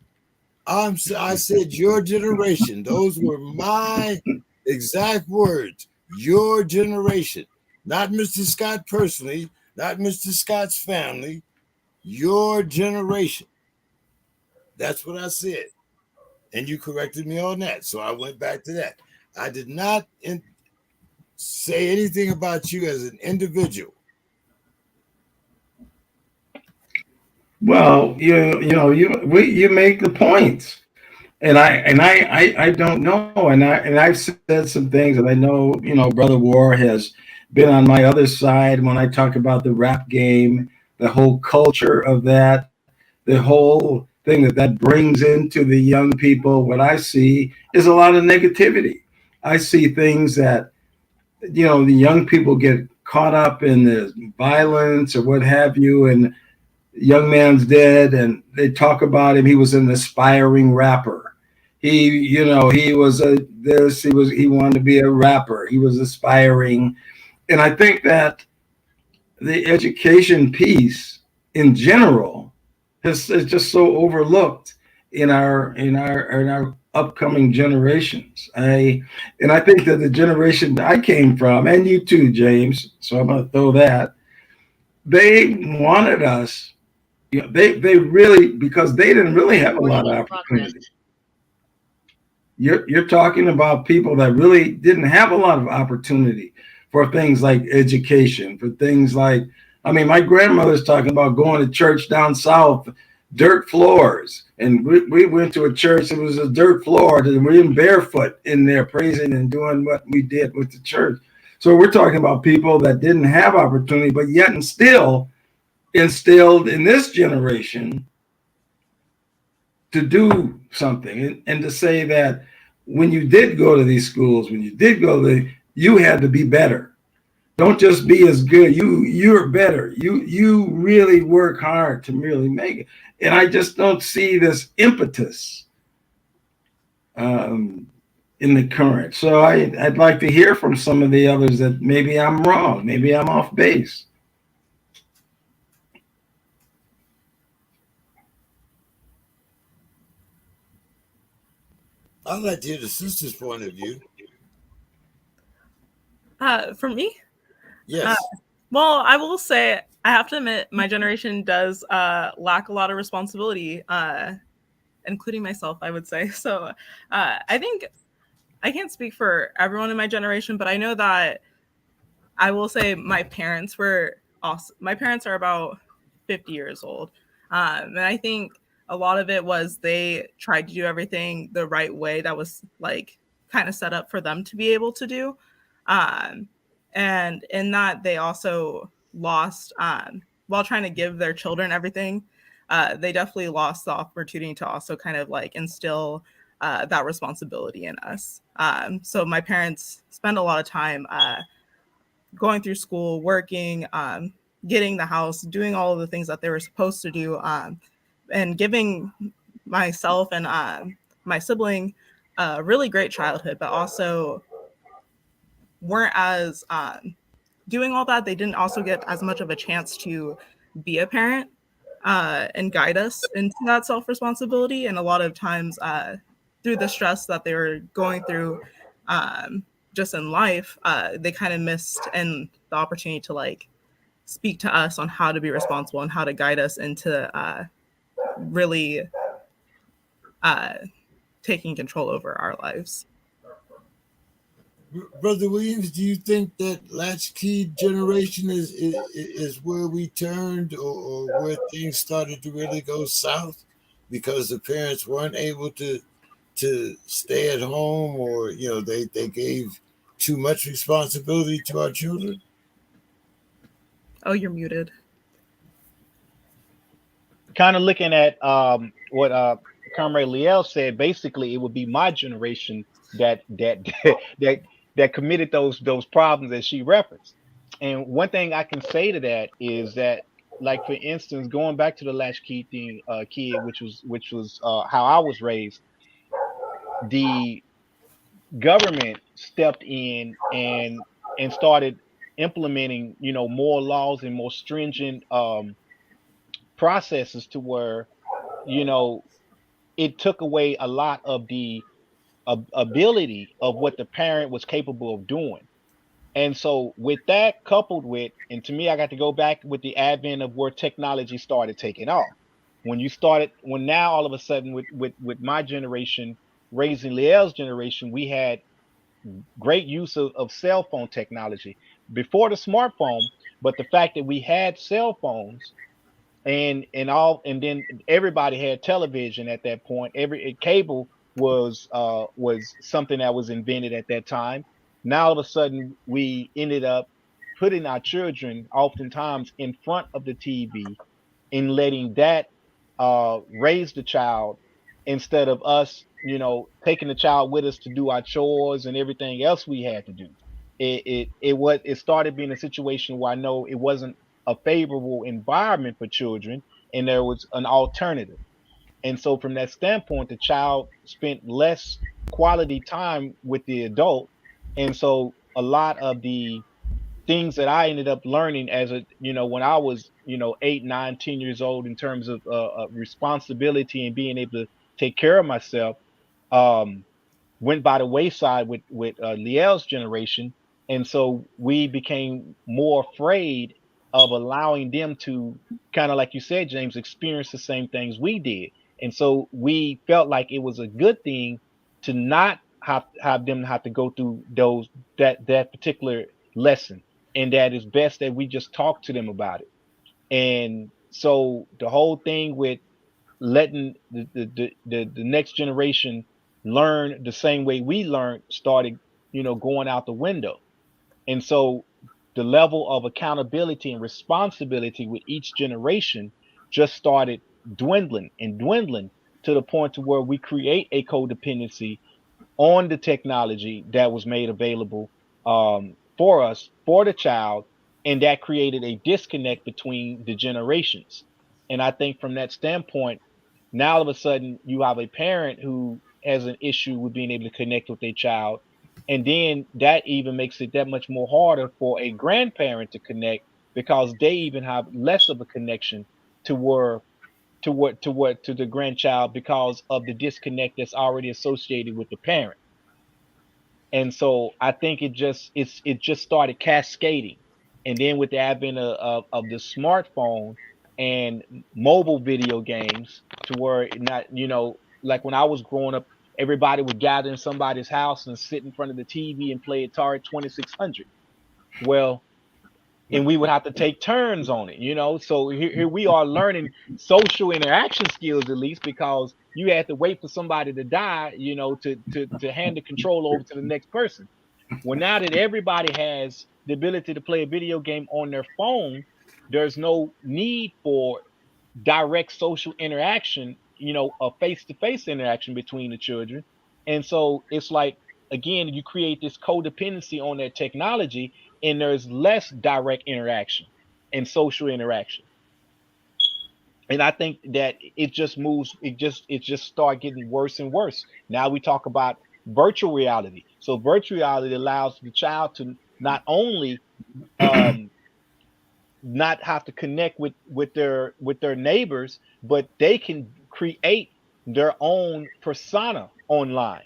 I said your generation. Those were my exact words. Your generation, not Mr. Scott personally, not Mr. Scott's family. Your generation. That's what I said, and you corrected me on that. So I went back to that. I did not say anything about you as an individual. well, you make the points. And I don't know, and I've said some things, and I know Brother War has been on my other side when I talk about the rap game, the whole culture of that, the whole thing that brings into the young people. What I see is a lot of negativity. I see things that the young people get caught up in the violence or what have you, and young man's dead, and they talk about him. He was an aspiring rapper. He was he wanted to be a rapper. He was aspiring. And I think that the education piece in general is just so overlooked in our upcoming generations. I think that the generation I came from, and you too, James, so I'm gonna throw that, they wanted us, they really, because they didn't really have a lot of opportunity. You're talking about people that really didn't have a lot of opportunity for things like education, for things like, I mean, my grandmother's talking about going to church down south, dirt floors. And we went to a church, it was a dirt floor, and we were barefoot in there praising and doing what we did with the church. So we're talking about people that didn't have opportunity, but yet and still instilled in this generation to do something, and to say that when you did go to these schools, when you did go to, you had to be better. Don't just be as good. You're better. You really work hard to really make it. And I just don't see this impetus in the current. So I'd like to hear from some of the others that maybe I'm wrong, maybe I'm off base. I'd like to hear the sister's point of view. For me, Yes. Well, I will say I have to admit my generation does lack a lot of responsibility, including myself, I would say. So I think I can't speak for everyone in my generation, but I know that I will say my parents were awesome. My parents are about 50 years old. And I think a lot of it was they tried to do everything the right way that was like kind of set up for them to be able to do. Um, And in that, they also lost, while trying to give their children everything, they definitely lost the opportunity to also kind of like instill that responsibility in us. So my parents spend a lot of time going through school, working, getting the house, doing all of the things that they were supposed to do, and giving myself and my sibling a really great childhood, but also weren't as doing all that. They didn't also get as much of a chance to be a parent and guide us into that self responsibility. And a lot of times, through the stress that they were going through, just in life, they kind of missed and the opportunity to like speak to us on how to be responsible and how to guide us into really uh, taking control over our lives. Brother Williams, do you think that latchkey generation is where we turned, or where things started to really go south because the parents weren't able to stay at home, or they gave too much responsibility to our children? Oh, you're muted. Kind of looking at what Comrade Liel said, basically it would be my generation that that that committed those problems that she referenced. And one thing I can say to that is that, like for instance, going back to the latchkey thing, kid, which was how I was raised, the government stepped in and started implementing, more laws and more stringent processes to where, you know, it took away a lot of the ability of what the parent was capable of doing. And so, with that coupled with, and to me, I got to go back with the advent of where technology started taking off. When now all of a sudden, with my generation raising Liel's generation, we had great use of cell phone technology before the smartphone. But the fact that we had cell phones and then everybody had television at that point. Every cable was something that was invented at that time. Now all of a sudden we ended up putting our children oftentimes in front of the TV and letting that raise the child instead of us, taking the child with us to do our chores and everything else we had to do. It started being a situation where I know it wasn't a favorable environment for children, and there was an alternative. And so, from that standpoint, the child spent less quality time with the adult. And so, a lot of the things that I ended up learning as when I was, 8, 9, 10 years old, in terms of responsibility and being able to take care of myself, um, went by the wayside with Liel's generation, and so we became more afraid of allowing them to, kind of like you said, James, experience the same things we did, and so we felt like it was a good thing to not have them have to go through that particular lesson, and that it's best that we just talk to them about it. And so the whole thing with letting the next generation learn the same way we learned started, going out the window. And so the level of accountability and responsibility with each generation just started dwindling and dwindling to the point to where we create a codependency on the technology that was made available for us, for the child, and that created a disconnect between the generations. And I think from that standpoint, now all of a sudden you have a parent who has an issue with being able to connect with their child, and then that even makes it that much more harder for a grandparent to connect, because they even have less of a connection to where to the grandchild because of the disconnect that's already associated with the parent. And so I think it just started cascading. And then with the advent of the smartphone and mobile video games, to where not, like when I was growing up, everybody would gather in somebody's house and sit in front of the TV and play Atari 2600. Well, and we would have to take turns on it, So here we are learning social interaction skills, at least, because you had to wait for somebody to die, to hand the control over to the next person. Well, now that everybody has the ability to play a video game on their phone, there's no need for direct social interaction, a face-to-face interaction between the children. And so it's like, again, you create this codependency on that technology, and there's less direct interaction and social interaction. And I think that it just moves, it just start getting worse and worse. Now we talk about virtual reality. So virtual reality allows the child to not only um not have to connect with their neighbors, but they can create their own persona online.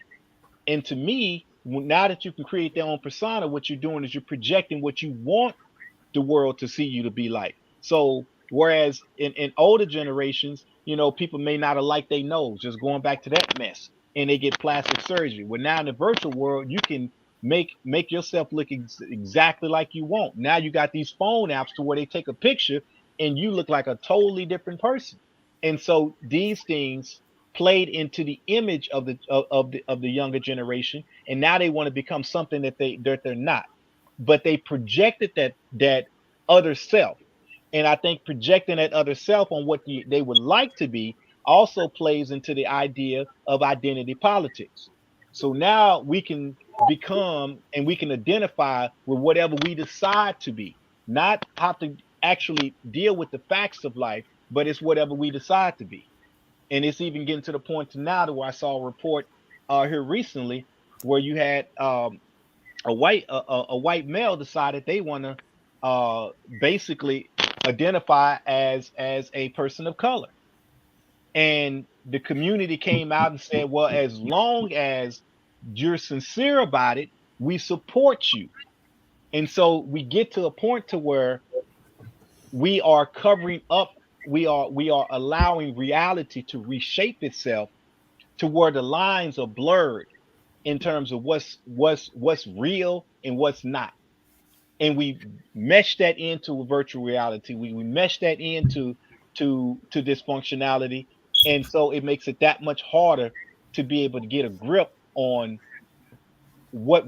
And to me, now that you can create their own persona, what you're doing is you're projecting what you want the world to see you to be like. So whereas in older generations, people may not have liked their nose, just going back to that mess, and they get plastic surgery. Well, now in the virtual world, you can make yourself look exactly like you want. Now you got these phone apps to where they take a picture and you look like a totally different person. And so these things played into the image of the younger generation, and now they want to become something that they're not, but they projected that other self. And I think projecting that other self on what they would like to be also plays into the idea of identity politics. So now we can become and we can identify with whatever we decide to be, not have to actually deal with the facts of life, but it's whatever we decide to be. And it's even getting to the point to now to where I saw a report here recently where you had a white male decided they want to basically identify as a person of color, and the community came out and said, well, as long as you're sincere about it, we support you. And so we get to a point to where we are covering up, we are allowing reality to reshape itself to where the lines are blurred in terms of what's real and what's not. And we mesh that into virtual reality. We mesh that into this functionality, and so it makes it that much harder to be able to get a grip on what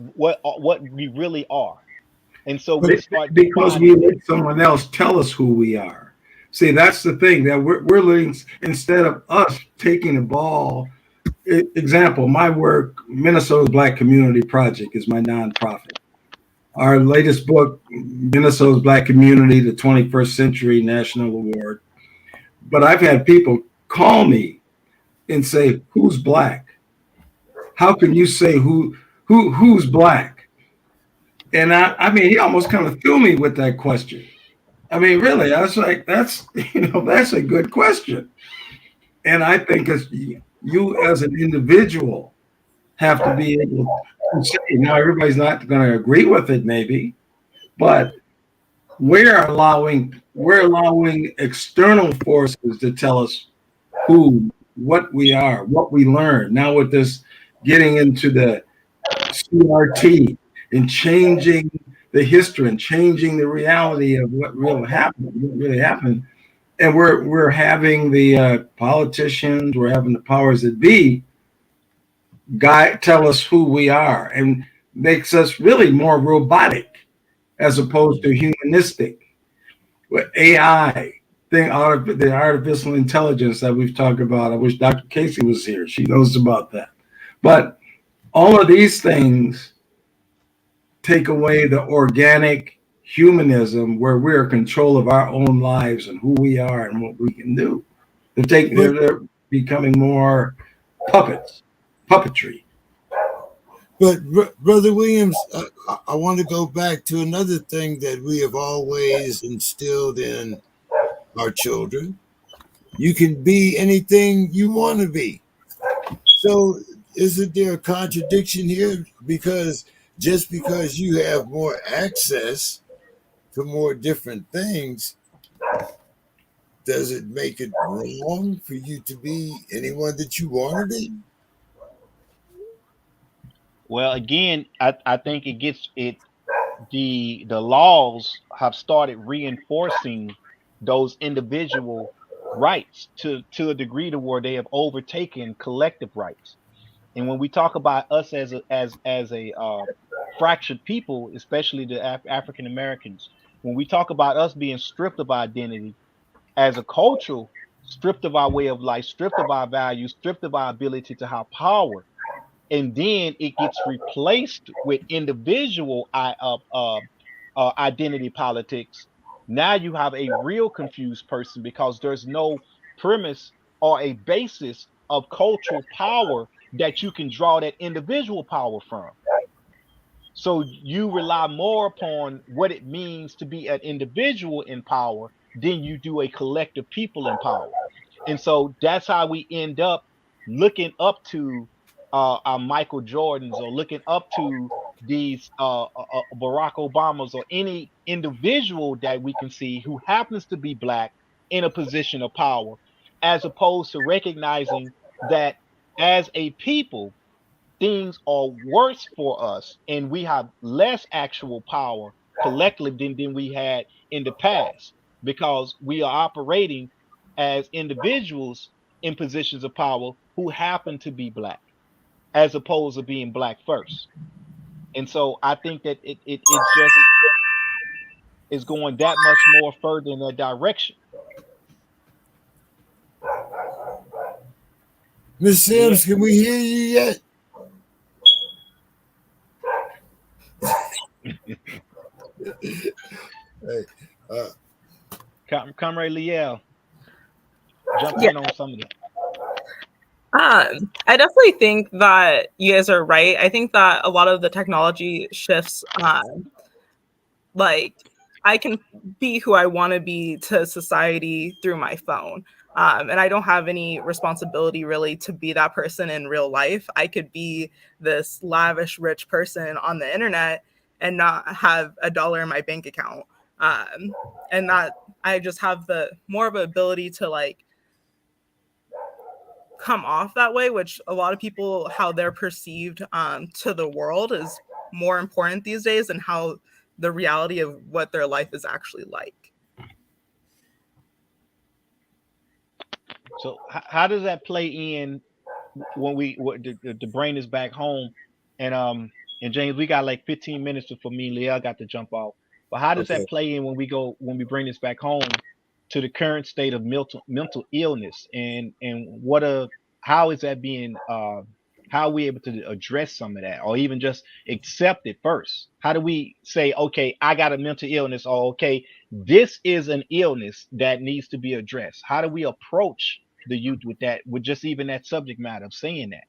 we really are. And so But we start because we defining. let someone else tell us who we are. See, that's the thing that we're letting, instead of us taking the ball. Example, my work, Minnesota's Black Community Project, is my nonprofit. Our latest book, Minnesota's Black Community, the 21st Century National Award. But I've had people call me and say, "Who's black? How can you say who's black?" And I mean, he almost kind of threw me with that question. I mean, really, I was like, "That's that's a good question." And I think as you as an individual have to be able to say, now everybody's not going to agree with it, maybe, but we're allowing external forces to tell us what we are, what we learn. Now with this getting into the CRT and changing the history and changing the reality of what really happened, and we're having the politicians, we're having the powers that be tell us who we are, and makes us really more robotic as opposed to humanistic. With AI, the artificial intelligence that we've talked about. I wish Dr. Casey was here. She knows about that. But all of these things take away the organic humanism where we're in control of our own lives and who we are and what we can do. They're becoming more puppetry. But Brother Williams, I want to go back to another thing that we have always instilled in our children. You can be anything you want to be. So isn't there a contradiction here? Because just because you have more access to more different things, does it make it wrong for you to be anyone that you want to be? Well, again, I think it gets it the laws have started reinforcing those individual rights to a degree to where they have overtaken collective rights. And when we talk about us as a fractured people, especially the African Americans. When we talk about us being stripped of identity as a culture, stripped of our way of life, stripped of our values, stripped of our ability to have power, and then it gets replaced with individual identity politics. Now you have a real confused person because there's no premise or a basis of cultural power that you can draw that individual power from. So you rely more upon what it means to be an individual in power than you do a collective people in power. And so that's how we end up looking up to our Michael Jordans, or looking up to these Barack Obamas, or any individual that we can see who happens to be black in a position of power, as opposed to recognizing that as a people things are worse for us and we have less actual power collectively than we had in the past, because we are operating as individuals in positions of power who happen to be black, as opposed to being black first. And so I think that it just is going that much more further in that direction. Miss Yeah. Sims, can we hear you yet? Hey, Comrade Liel, jump Yeah. in on some of that. I definitely think that you guys are right. I think that a lot of the technology shifts, like I can be who I want to be to society through my phone. And I don't have any responsibility really to be that person in real life. I could be this lavish, rich person on the internet and not have a dollar in my bank account. And that I just have the more of an ability to like come off that way, which a lot of people, how they're perceived to the world is more important these days than how the reality of what their life is actually like. So how does that play in when the brain is back home, and James, we got like 15 minutes before me and Leah got to jump off. But how does okay. that play in when we bring this back home to the current state of mental illness, and how is that being how are we able to address some of that, or even just accept it first? How do we say, okay, I got a mental illness, or okay, this is an illness that needs to be addressed? How do we approach the youth with that, with just even that subject matter of saying that?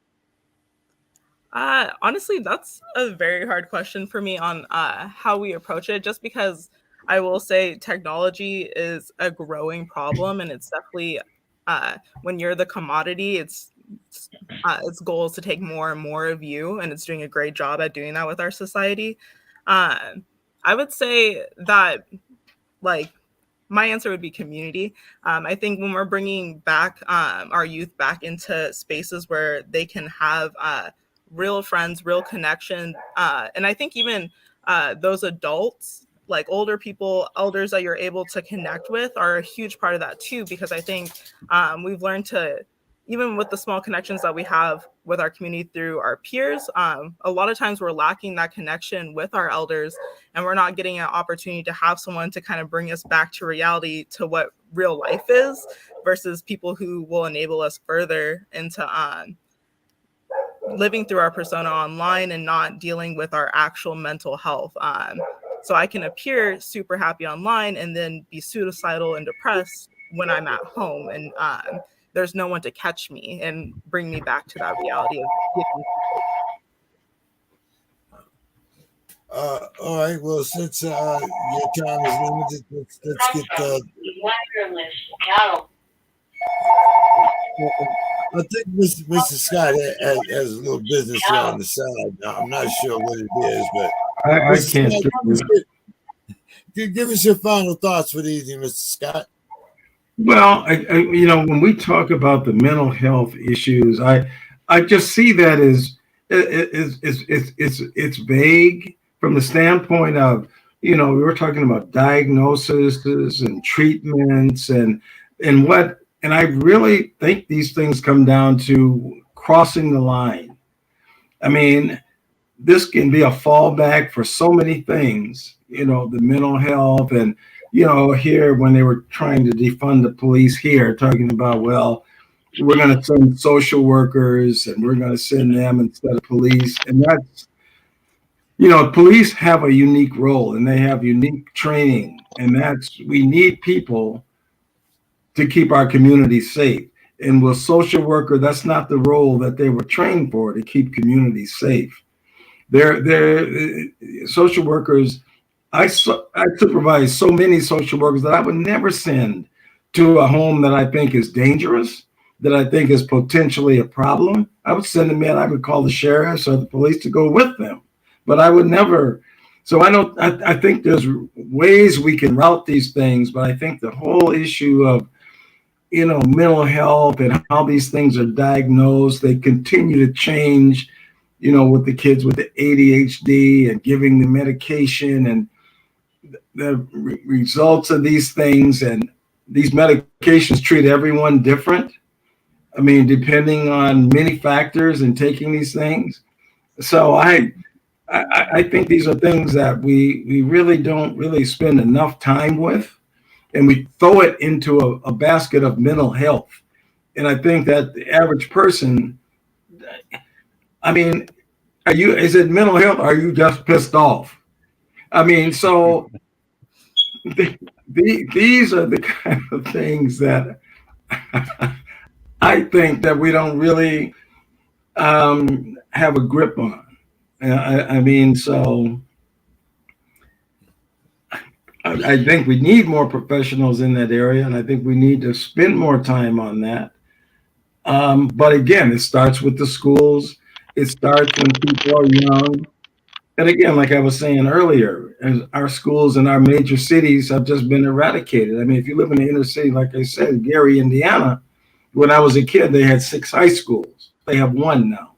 Honestly, that's a very hard question for me on how we approach it, just because I will say technology is a growing problem, and it's definitely when you're the commodity, its goal is to take more and more of you, and it's doing a great job at doing that with our society. I would say that like my answer would be community. I think when we're bringing back our youth back into spaces where they can have real friends, real connection, and I think even those adults, like older people, elders that you're able to connect with, are a huge part of that too. Because I think we've learned to, even with the small connections that we have with our community through our peers, a lot of times we're lacking that connection with our elders, and we're not getting an opportunity to have someone to kind of bring us back to reality, to what real life is, versus people who will enable us further into living through our persona online and not dealing with our actual mental health. So I can appear super happy online and then be suicidal and depressed when I'm at home, and there's no one to catch me and bring me back to that reality of getting. All right. Well, since your time is limited, let's get. I think Mr. Scott has a little business here on the side. I'm not sure what it is, but I Mr. can't. Scott, give us your final thoughts for the evening, Mr. Scott. Well, when we talk about the mental health issues, I just see that as it's vague from the standpoint of, we were talking about diagnoses and treatments and I really think these things come down to crossing the line. I mean, this can be a fallback for so many things, the mental health. And, here when they were trying to defund the police here, talking about, well, we're going to send social workers and we're going to send them instead of police. And that's, police have a unique role and they have unique training. And we need people to keep our communities safe. And with social worker, that's not the role that they were trained for, to keep communities safe. They're social workers. I supervise so many social workers that I would never send to a home that I think is dangerous, that I think is potentially a problem. I would send them in. I would call the sheriffs or the police to go with them, but I would never. So I don't. I think there's ways we can route these things, but I think the whole issue of mental health and how these things are diagnosed, they continue to change. With the kids with the ADHD and giving the medication and the results of these things, and these medications treat everyone different. I mean, depending on many factors and taking these things. So I think these are things that we really don't really spend enough time with, and we throw it into a basket of mental health. And I think that the average person, I mean, is it mental health? Or are you just pissed off? I mean, so these are the kind of things that I think that we don't really have a grip on. I mean, so I think we need more professionals in that area, and I think we need to spend more time on that. But again, it starts with the schools. It starts when people are young. And again, like I was saying earlier, our schools in our major cities have just been eradicated. I mean, if you live in the inner city, like I said, Gary, Indiana, when I was a kid, they had 6 high schools. They have 1 now.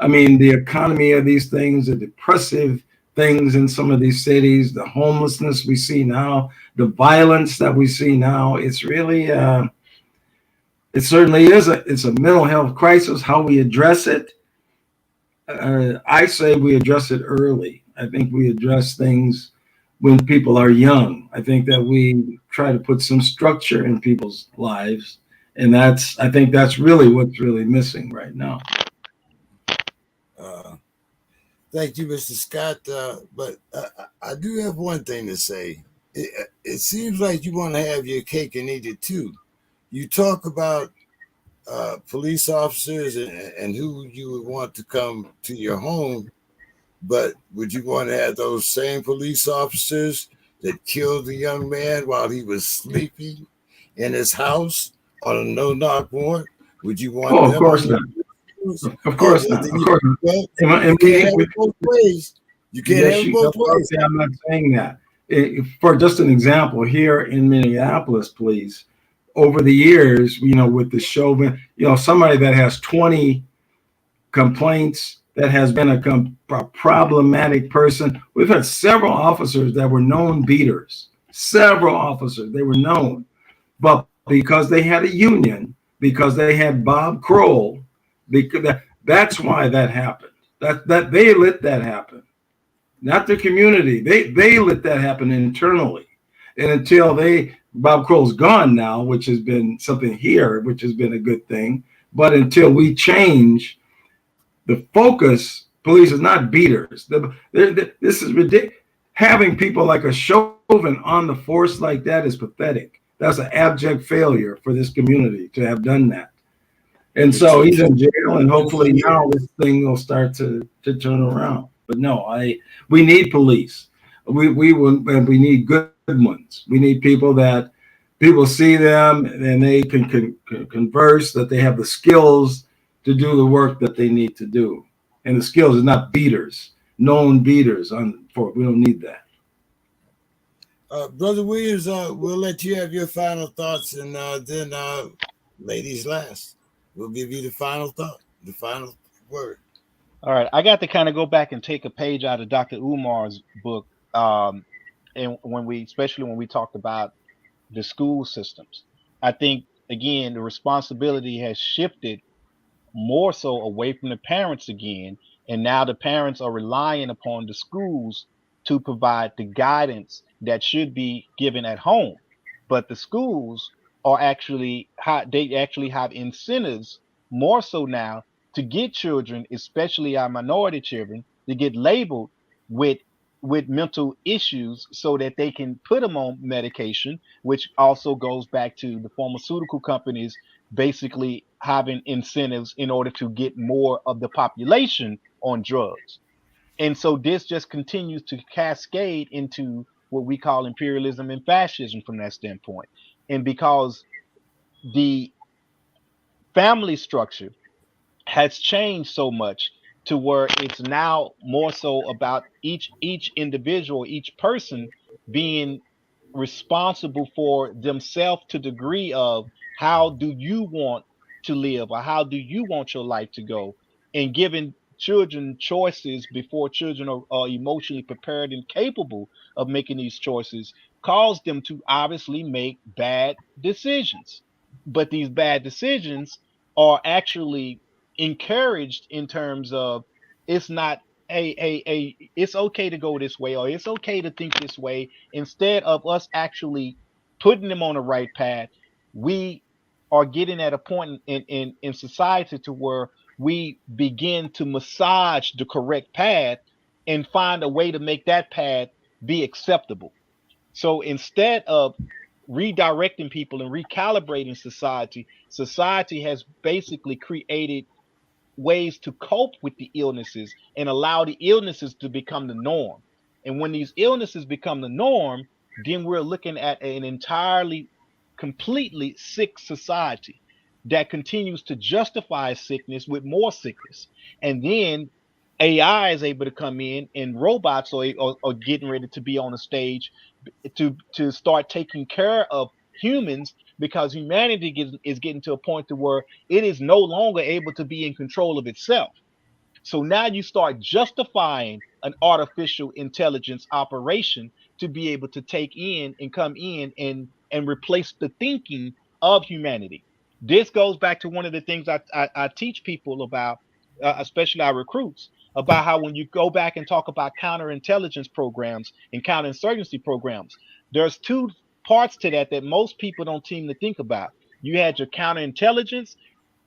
I mean, the economy of these things, the depressive things in some of these cities, the homelessness we see now, the violence that we see now, it's really, it certainly is it's a mental health crisis. How we address it, I say we address it early. I think we address things when people are young. I think that we try to put some structure in people's lives, and I think that's really what's really missing right now. Thank you, Mr. Scott. But I do have one thing to say. It seems like you want to have your cake and eat it too. You talk about police officers and who you would want to come to your home, but would you want to have those same police officers that killed the young man while he was sleeping in his house on a no-knock warrant? Would you want them? Of course not. Of course not. Of course not. You can't have it both ways. You can't have it both ways. I'm not saying that. For just an example, here in Minneapolis, please, over the years, with the Chauvin, somebody that has 20 complaints, that has been a problematic person. We've had several officers that were known beaters. Several officers, they were known. But because they had a union, because they had Bob Kroll, that's why that happened. That they let that happen, not the community. They let that happen internally, and until Bob Kroll's gone now, which has been something here, which has been a good thing. But until we change the focus, police is not beaters. This is ridiculous. Having people like a Chauvin on the force like that is pathetic. That's an abject failure for this community to have done that. And so he's in jail, and hopefully now this thing will start to turn around. But no, we need police. We need good ones. We need people that people see them and they can converse, that they have the skills to do the work that they need to do. And the skills is not beaters, known beaters. We don't need that. Brother Williams, we'll let you have your final thoughts, and then ladies last. We'll give you the final thought, the final word. All right. I got to kind of go back and take a page out of Dr. Umar's book. And especially when we talked about the school systems, I think, again, the responsibility has shifted more so away from the parents again. And now the parents are relying upon the schools to provide the guidance that should be given at home. But the schools are actually they actually have incentives more so now to get children, especially our minority children, to get labeled with mental issues so that they can put them on medication, which also goes back to the pharmaceutical companies basically having incentives in order to get more of the population on drugs. And so this just continues to cascade into what we call imperialism and fascism from that standpoint. And because the family structure has changed so much to where it's now more so about each individual, each person being responsible for themselves to the degree of how do you want to live or how do you want your life to go, and giving children choices before children are emotionally prepared and capable of making these choices cause them to obviously make bad decisions. But these bad decisions are actually encouraged in terms of it's not it's okay to go this way or it's okay to think this way. Instead of us actually putting them on the right path, we are getting at a point in society to where we begin to massage the correct path and find a way to make that path be acceptable. So instead of redirecting people and recalibrating society, society has basically created ways to cope with the illnesses and allow the illnesses to become the norm. And when these illnesses become the norm, then we're looking at an entirely, completely sick society that continues to justify sickness with more sickness. And then AI is able to come in, and robots are getting ready to be on the stage to start taking care of humans because humanity is getting to a point to where it is no longer able to be in control of itself. So now you start justifying an artificial intelligence operation to be able to take in and come in and replace the thinking of humanity. This goes back to one of the things I teach people about, especially our recruits, about how when you go back and talk about counterintelligence programs and counterinsurgency programs, there's two parts to that that most people don't seem to think about. You had your counterintelligence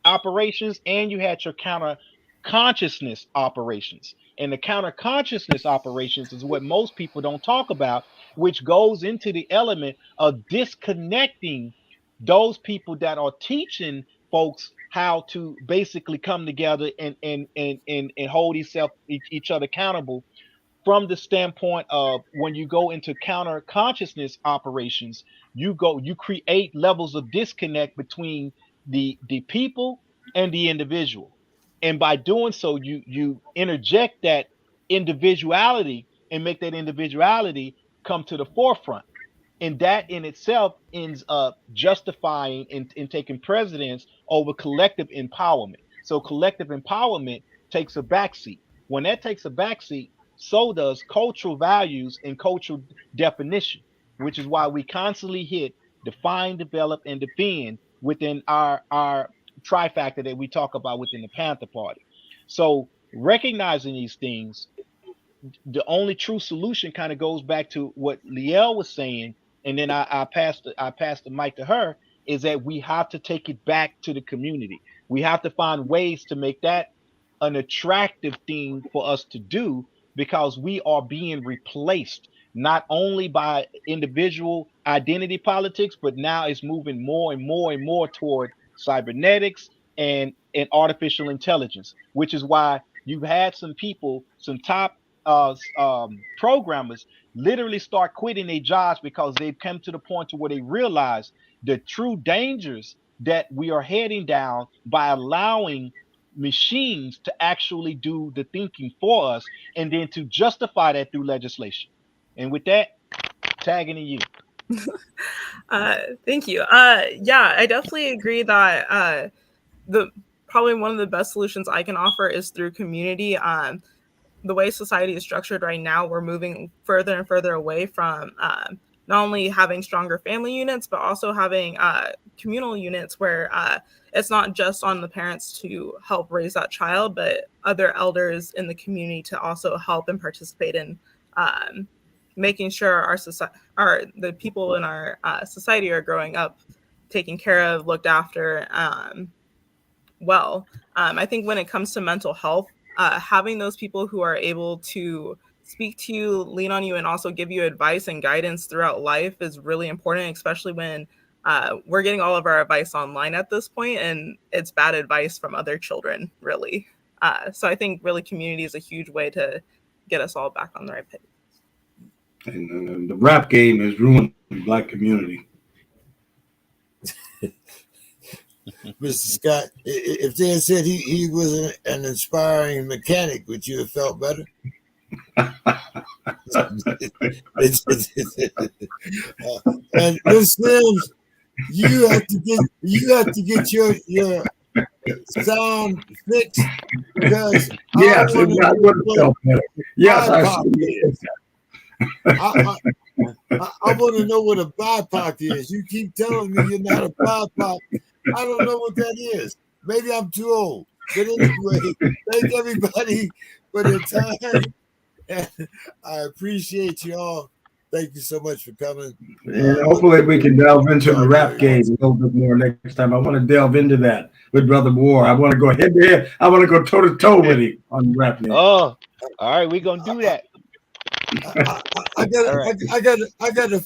operations and you had your counter consciousness operations. And the counter consciousness operations is what most people don't talk about, which goes into the element of disconnecting those people that are teaching folks how to basically come together and hold each other accountable from the standpoint of when you go into counter consciousness operations, you create levels of disconnect between the people and the individual. And by doing so, you interject that individuality and make that individuality come to the forefront, and that in itself ends up justifying and taking precedence over collective empowerment. So collective empowerment takes a backseat. When that takes a backseat, so does cultural values and cultural definition, which is why we constantly hit define, develop, and defend within our trifactor that we talk about within the Panther Party. So recognizing these things, the only true solution kind of goes back to what Liel was saying, and then I passed the mic to her, is that we have to take it back to the community. We have to find ways to make that an attractive thing for us to do because we are being replaced not only by individual identity politics, but now it's moving more and more and more toward cybernetics and artificial intelligence, which is why you've had some people, some top programmers literally start quitting their jobs because they've come to the point to where they realize the true dangers that we are heading down by allowing machines to actually do the thinking for us and then to justify that through legislation. And with that, tagging to you. Thank you. Yeah, I definitely agree that the probably one of the best solutions I can offer is through community. The way society is structured right now, we're moving further and further away from not only having stronger family units, but also having communal units where it's not just on the parents to help raise that child, but other elders in the community to also help and participate in making sure the people in our society are growing up taken care of, looked after well. I think when it comes to mental health, having those people who are able to speak to you, lean on you, and also give you advice and guidance throughout life is really important, especially when we're getting all of our advice online at this point, and it's bad advice from other children, really. So I think really community is a huge way to get us all back on the right page. And the rap game has ruined the Black community. Mr. Scott, if they had said he was an inspiring mechanic, would you have felt better? And Ms. Sims, you have to get your sound fixed, because yes, I would have felt better. Yes, I want to know what a BIPOC is. You keep telling me you're not a BIPOC. I don't know what that is. Maybe I'm too old. But anyway, thank everybody for their time. And I appreciate you all. Thank you so much for coming. And hopefully we can delve into the rap game a little bit more next time. I want to delve into that with Brother War. I want to go head to head. I want to go toe to toe with him on the rap game. Oh, all right, we're gonna do that. I got to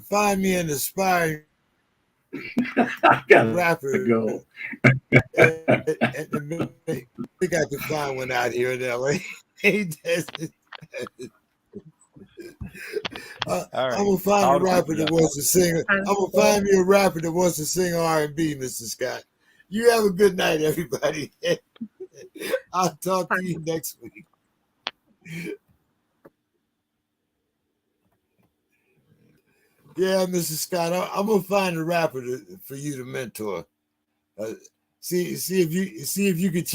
find me an aspiring rapper. Go. I think I can find one out here in LA. I'm gonna find a rapper that wants to sing. I'm gonna find me a rapper that wants to sing R&B, Mr. Scott. You have a good night, everybody. I'll talk to you next week. Yeah, Mr. Scott, I'm gonna find a rapper for you to mentor. See if you can.